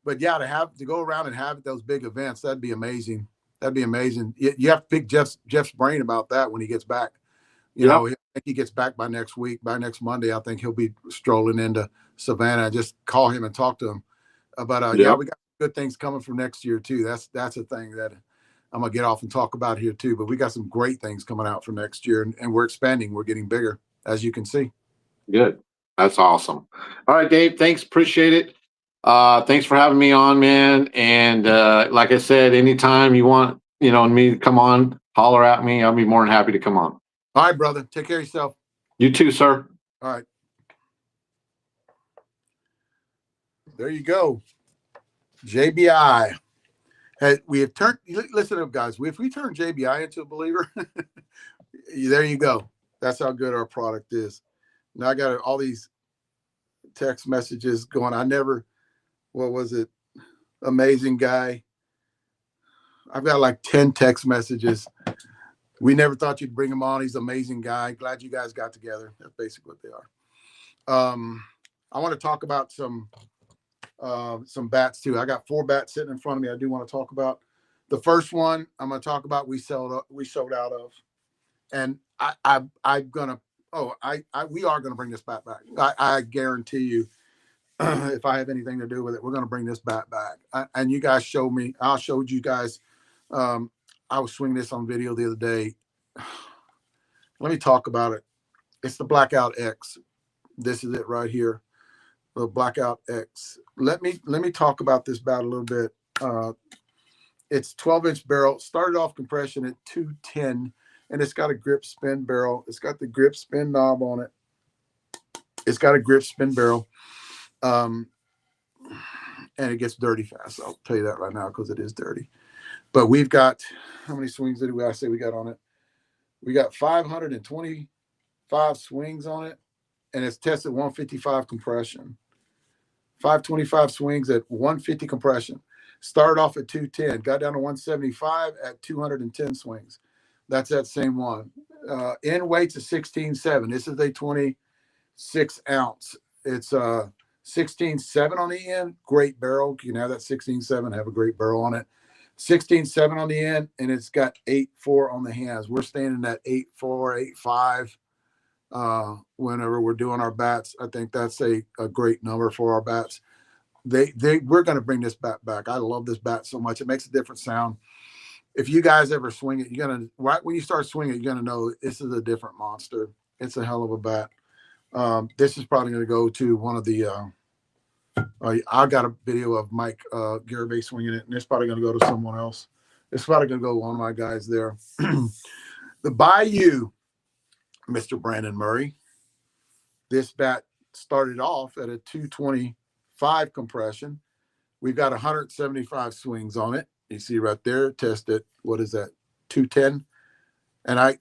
But yeah, to go around and have those big events, that'd be amazing. That'd be amazing. You have to pick Jeff's brain about that when he gets back. I think he gets back by next week. By next Monday, I think he'll be strolling into Savannah. Just call him and talk to him. Yeah, we got good things coming from next year too. That's a thing that I'm gonna get off and talk about here too. But we got some great things coming out for next year, and we're expanding. We're getting bigger, as you can see. Good. That's awesome. All right, Dave. Thanks. Appreciate it. Thanks for having me on, man. And like I said, anytime you want, me to come on, holler at me. I'll be more than happy to come on. All right, brother. Take care of yourself. You too, sir. All right. There you go. JBI. We have turned, listen up, guys. If we turn JBI into a believer, there you go. That's how good our product is. Now I got all these text messages going. What was it? Amazing guy. I've got like 10 text messages. We never thought you'd bring him on. He's an amazing guy. Glad you guys got together. That's basically what they are. I want to talk about some bats too. I got 4 bats sitting in front of me. I do want to talk about the first one. I'm going to talk about we sold out of, and we are going to bring this bat back. I guarantee you, if I have anything to do with it, we're going to bring this bat back. And you guys showed me. I showed you guys. I was swinging this on video the other day. Let me talk about it. It's the Blackout X. This is it right here. The Blackout X. Let me talk about this bat a little bit. It's 12-inch barrel. Started off compression at 210, and it's got a grip spin barrel. It's got the grip spin knob on it. It's got a grip spin barrel. And it gets dirty fast. I'll tell you that right now because it is dirty. But we've got, how many swings did I say we got on it? We got 525 swings on it, and it's tested 155 compression. 525 swings at 150 compression. Started off at 210, got down to 175 at 210 swings. That's that same one. End weight's a 16.7. This is a 26 ounce. It's 16.7 on the end. Great barrel. You can have that 16.7, have a great barrel on it. 16.7 on the end, and it's got 8.4 on the hands. We're standing at 8.4, 8.5 whenever we're doing our bats. I think that's a great number for our bats. We're going to bring this bat back. I love this bat so much. It makes a different sound. If you guys ever swing it, right when you start swinging it, you're going to know this is a different monster. It's a hell of a bat. This is probably going to go to one of the I got a video of Mike Garibay swinging it, and it's probably going to go to someone else. It's probably going to go to one of my guys there. The Bayou, Mr. Brandon Murray. This bat started off at a 225 compression. We've got 175 swings on it. You see right there, tested, what is that, 210? And I'm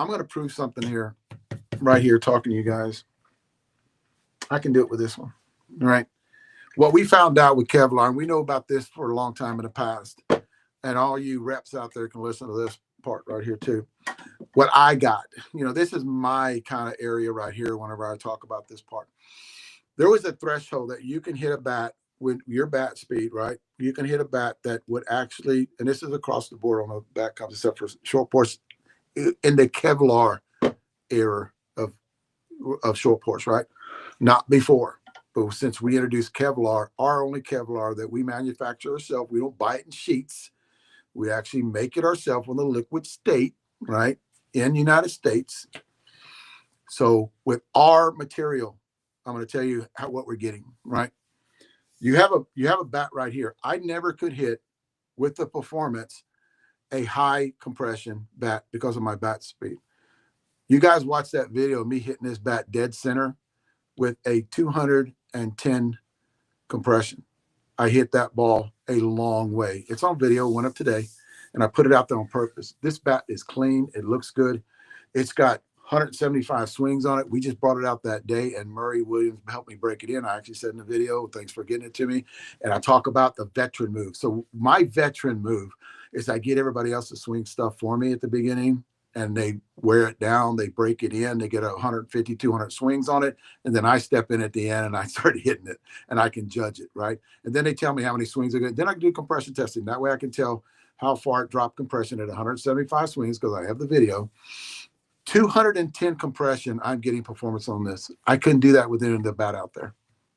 going to prove something here, right here, talking to you guys. I can do it with this one. Right. What we found out with Kevlar, and we know about this for a long time in the past, and all you reps out there can listen to this part right here too. What I got, this is my kind of area right here. Whenever I talk about this part, there was a threshold that you can hit a bat with your bat speed, right? You can hit a bat that would actually, and this is across the board on the bat comes, except for short porch in the Kevlar era of short porch, right? Not before. But since we introduced Kevlar, our only Kevlar that we manufacture ourselves, we don't buy it in sheets. We actually make it ourselves in the liquid state, right? In the United States. So with our material, I'm going to tell you what we're getting, right? You have a bat right here. I never could hit with the performance a high compression bat because of my bat speed. You guys watch that video of me hitting this bat dead center with a 210 compression. I hit that ball a long way. It's on video, went up today, and I put it out there on purpose. This bat is clean. It looks good. It's got 175 swings on it. We just brought it out that day, and Murray Williams helped me break it in. I actually said in the video, thanks for getting it to me. And I talk about the veteran move. So my veteran move is I get everybody else to swing stuff for me at the beginning, and they wear it down, they break it in, they get 150, 200 swings on it, and then I step in at the end and I start hitting it, and I can judge it, right? And then they tell me how many swings are good. Then I can do compression testing. That way I can tell how far it dropped compression at 175 swings because I have the video. 210 compression, I'm getting performance on this. I couldn't do that with any of the bat out there,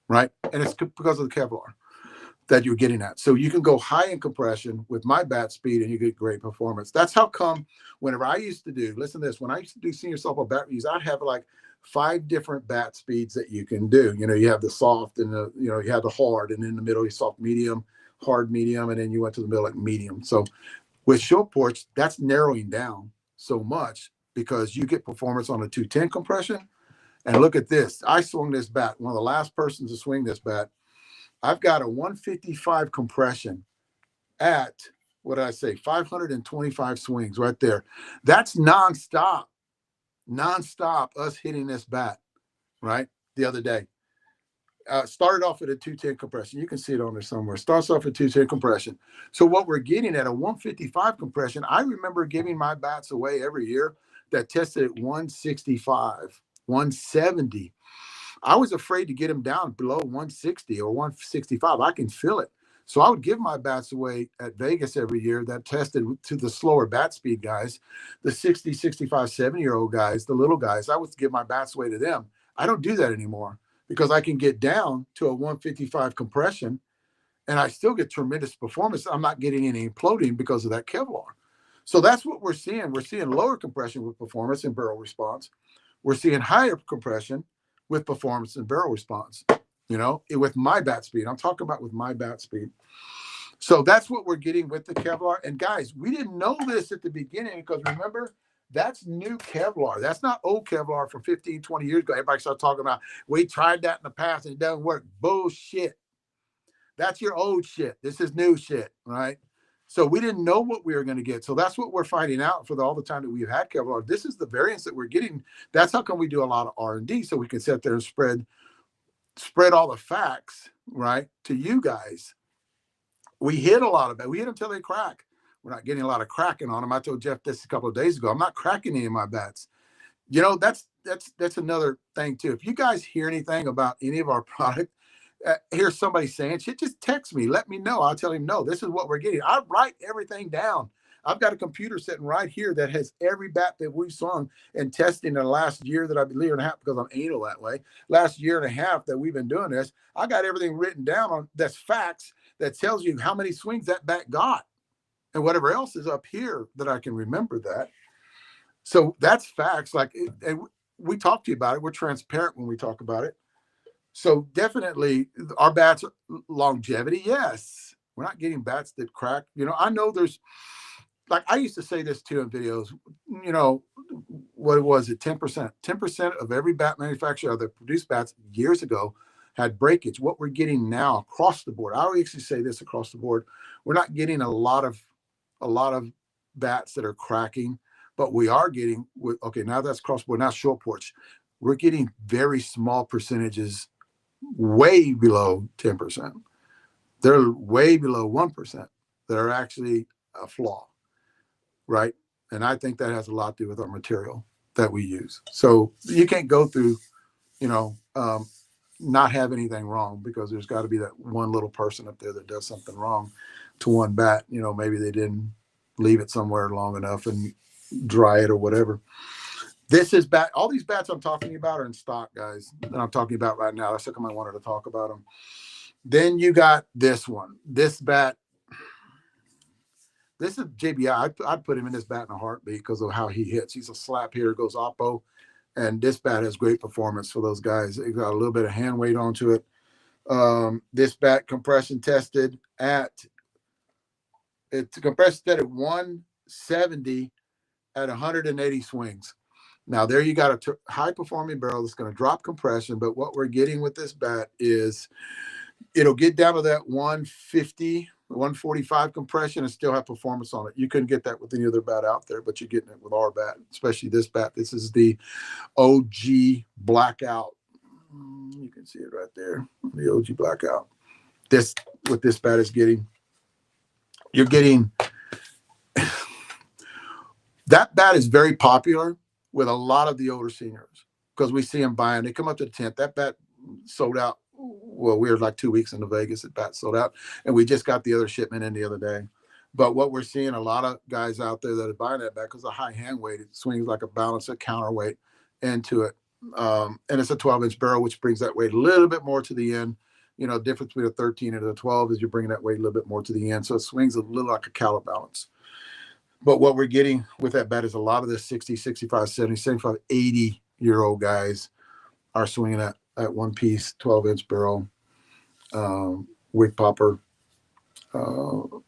right? And it's because of the Kevlar that you're getting at. So you can go high in compression with my bat speed and you get great performance. That's how come whenever I used to do, listen to this, when I used to do senior softball bat reviews, I'd have like 5 different bat speeds that you can do. You have the soft and you have the hard, and in the middle, you soft medium, hard medium, and then you went to the middle like medium. So with short porch, that's narrowing down so much because you get performance on a 210 compression. And look at this. I swung this bat, one of the last persons to swing this bat. I've got a 155 compression at, what did I say, 525 swings right there. That's nonstop us hitting this bat, right? The other day. Started off at a 210 compression. You can see it on there somewhere. Starts off at 210 compression. So what we're getting at a 155 compression, I remember giving my bats away every year that tested at 165, 170. I was afraid to get them down below 160 or 165. I can feel it. So I would give my bats away at Vegas every year that tested to the slower bat speed guys, the 60, 65, 70-year-old guys, the little guys. I would give my bats away to them. I don't do that anymore because I can get down to a 155 compression and I still get tremendous performance. I'm not getting any imploding because of that Kevlar. So that's what we're seeing. We're seeing lower compression with performance and barrel response. We're seeing higher compression with performance and barrel response, with my bat speed. I'm talking about with my bat speed. So that's what we're getting with the Kevlar. And guys, we didn't know this at the beginning because remember, that's new Kevlar. That's not old Kevlar from 15, 20 years ago. Everybody started talking about, we tried that in the past and it doesn't work. Bullshit. That's your old shit. This is new shit, right? So we didn't know what we were going to get. So that's what we're finding out for all the time that we've had Kevlar. This is the variance that we're getting. That's how come we do a lot of R&D, so we can sit there and spread all the facts, right, to you guys. We hit a lot of it. We hit them till they crack. We're not getting a lot of cracking on them. I told Jeff this a couple of days ago. I'm not cracking any of my bats. That's another thing too. If you guys hear anything about any of our product, hear somebody saying shit, just text me. Let me know. I'll tell him, no, this is what we're getting. I write everything down. I've got a computer sitting right here that has every bat that we've swung and testing in the last year that I've been, year and a half, because I'm anal that way. Last year and a half that we've been doing this, I got everything written down on that's facts that tells you how many swings that bat got and whatever else is up here that I can remember that. So that's facts. And we talk to you about it. We're transparent when we talk about it. So definitely our bats longevity. Yes. We're not getting bats that crack. I know there's, like I used to say this too in videos, what was it? 10%, 10% of every bat manufacturer that produced bats years ago had breakage. What we're getting now across the board, I always actually say this across the board, we're not getting a lot of bats that are cracking, but we are getting now that's cross board, now short porch. We're getting very small percentages, way below 10%. They're way below 1% that are actually a flaw, right? And I think that has a lot to do with our material that we use. So you can't go through, you know, not have anything wrong, because there's got to be that one little person up there that does something wrong to one bat. You know, maybe they didn't leave it somewhere long enough and dry it or whatever. This is bat. All these bats I'm talking about are in stock, guys, that I'm talking about right now. That's how come I wanted to talk about them. Then you got this one. This bat. This is JBI. I'd put him in this bat in a heartbeat because of how he hits. He's a slap hitter, goes oppo, and this bat has great performance for those guys. It got a little bit of hand weight onto it. This bat compression tested at 170 at 180 swings. Now there you got a high performing barrel that's going to drop compression, but what we're getting with this bat is it'll get down to that 150, 145 compression and still have performance on it. You couldn't get that with any other bat out there, but you're getting it with our bat, especially this bat. This is the OG Blackout. You can see it right there, the OG Blackout. This, what this bat is getting, you're getting, that bat is very popular with a lot of the older seniors because we see them buying. They come up to the tent. That bat sold out. Well, we were like 2 weeks into Vegas. That bat sold out, and we just got the other shipment in the other day. But what we're seeing, a lot of guys out there that are buying that bat because of high hand weight. It swings like a balance, a counterweight into it. And it's a 12-inch barrel, which brings that weight a little bit more to the end. You know, difference between a 13 and a 12 is you're bringing that weight a little bit more to the end. So it swings a little like a counterbalance. But what we're getting with that bat is a lot of the 60, 65, 70, 75, 80-year-old guys are swinging at one piece, 12-inch barrel, wig popper, OG.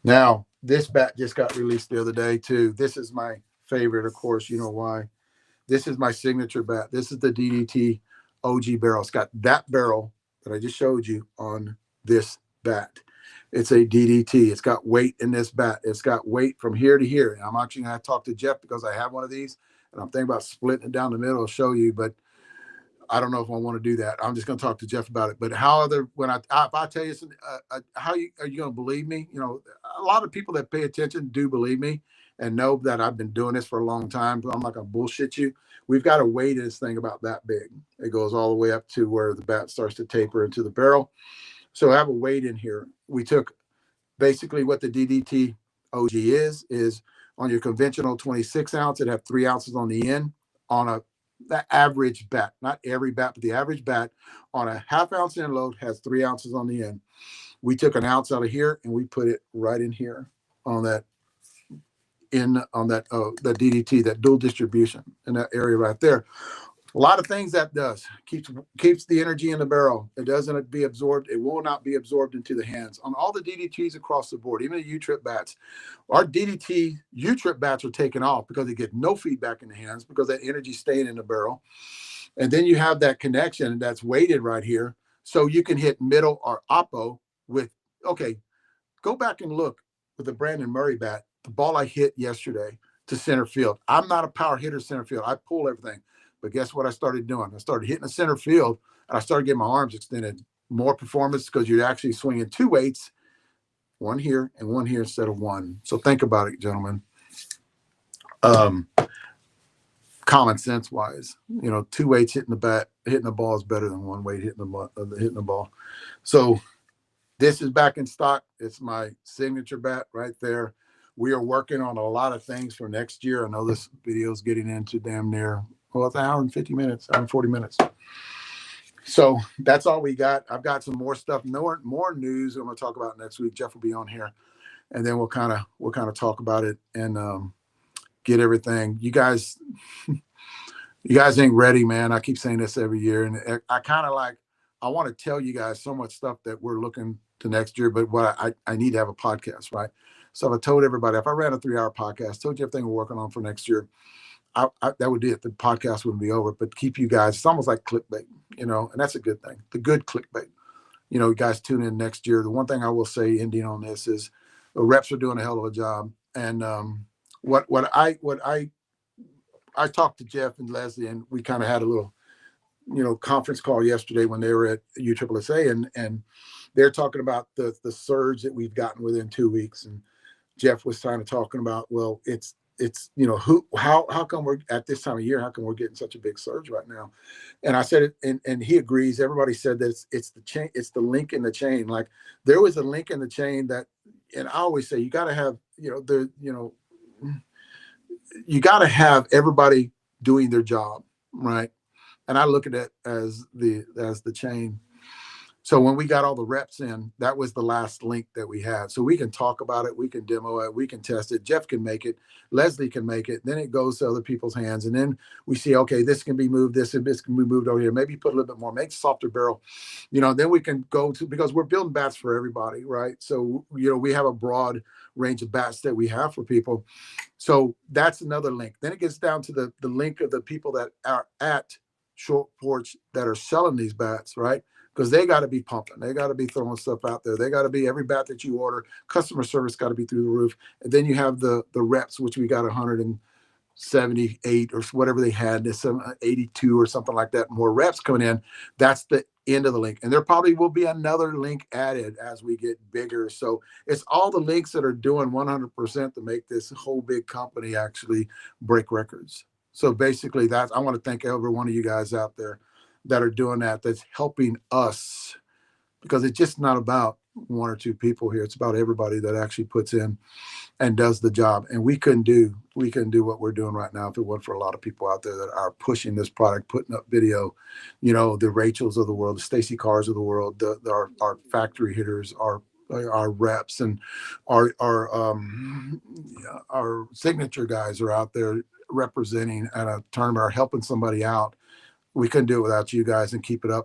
Now, this bat just got released the other day, too. This is my favorite, of course. You know why. This is my signature bat. This is the DDT OG barrel. It's got that barrel that I just showed you on this bat. It's a DDT. It's got weight in this bat. It's got weight from here to here. And I'm actually going to talk to Jeff because I have one of these, and I'm thinking about splitting it down the middle. I'll show you, but I don't know if I want to do that. I'm just going to talk to Jeff about it. But how other when if I tell you something, how are you going to believe me? You know, a lot of people that pay attention do believe me and know that I've been doing this for a long time. But I'm not going to bullshit you. We've got a weight in this thing about that big. It goes all the way up to where the bat starts to taper into the barrel. So I have a weight in here. We took basically what the DDT OG is on your conventional 26 ounce. It have 3 ounces on the end on the average bat, not every bat, but the average bat on a half-ounce end load has 3 ounces on the end. We took an ounce out of here and we put it right in here on that the DDT, that dual distribution in that area right there. A lot of things that does keeps the energy in the barrel. It doesn't be absorbed. It will not be absorbed into the hands on all the DDTs across the board, even the U-trip bats. Our DDT U-trip bats are taken off because they get no feedback in the hands because that energy staying in the barrel. And then you have that connection that's weighted right here. So you can hit middle or oppo with, okay, go back and look with the Brandon Murray bat, the ball I hit yesterday to center field. I'm not a power hitter center field. I pull everything. But guess what I started doing? I started hitting the center field, and I started getting my arms extended. More performance because you're actually swinging 2 weights, one here and one here instead of one. So think about it, gentlemen. Common sense wise, you know, 2 weights hitting the ball is better than 1 weight hitting the ball. So this is back in stock. It's my signature bat right there. We are working on a lot of things for next year. I know this video is getting into damn near, well, it's an hour and 50 minutes, hour and 40 minutes. So that's all we got. I've got some more stuff, more news I'm going to talk about next week. Jeff will be on here, and then we'll kind of talk about it and get everything. You guys ain't ready, man. I keep saying this every year, and I want to tell you guys so much stuff that we're looking to next year, but what I need to have a podcast, right? So I told everybody, if I ran a 3-hour podcast, told you everything we're working on for next year, that would be it. The podcast wouldn't be over, but keep you guys, it's almost like clickbait, you know, and that's a good thing. The good clickbait, you know, you guys tune in next year. The one thing I will say, ending on this, is the reps are doing a hell of a job. And what I talked to Jeff and Leslie, and we kind of had a little, you know, conference call yesterday when they were at USSSA, and they're talking about the surge that we've gotten within 2 weeks. And Jeff was kind of talking about, well, it's you know how come we're at this time of year, how come we're getting such a big surge right now? And I said it, and he agrees. Everybody said that it's the chain, it's the link in the chain. Like there was a link in the chain that, and I always say you got to have, you got to have everybody doing their job, right? And I look at it as the chain. So when we got all the reps in, that was the last link that we had. So we can talk about it, we can demo it, we can test it. Jeff can make it, Leslie can make it. Then it goes to other people's hands, and then we see, okay, this can be moved, this and this can be moved over here. Maybe put a little bit more, make softer barrel. Then we can go to, because we're building bats for everybody, right? So we have a broad range of bats that we have for people. So that's another link. Then it gets down to the link of the people that are at Short Porch that are selling these bats, right? Because they got to be pumping. They got to be throwing stuff out there. They got to be, every bat that you order, customer service got to be through the roof. And then you have the reps, which we got 178 or whatever they had, this 82 or something like that, more reps coming in. That's the end of the link. And there probably will be another link added as we get bigger. So it's all the links that are doing 100% to make this whole big company actually break records. So basically I want to thank every one of you guys out there that are doing that, that's helping us, because it's just not about one or two people here. It's about everybody that actually puts in and does the job. And we couldn't do what we're doing right now if it wasn't for a lot of people out there that are pushing this product, putting up video, the Rachels of the world, the Stacy Cars of the world, our factory hitters, our reps, and our signature guys are out there representing at a tournament or helping somebody out. We couldn't do it without you guys, and keep it up.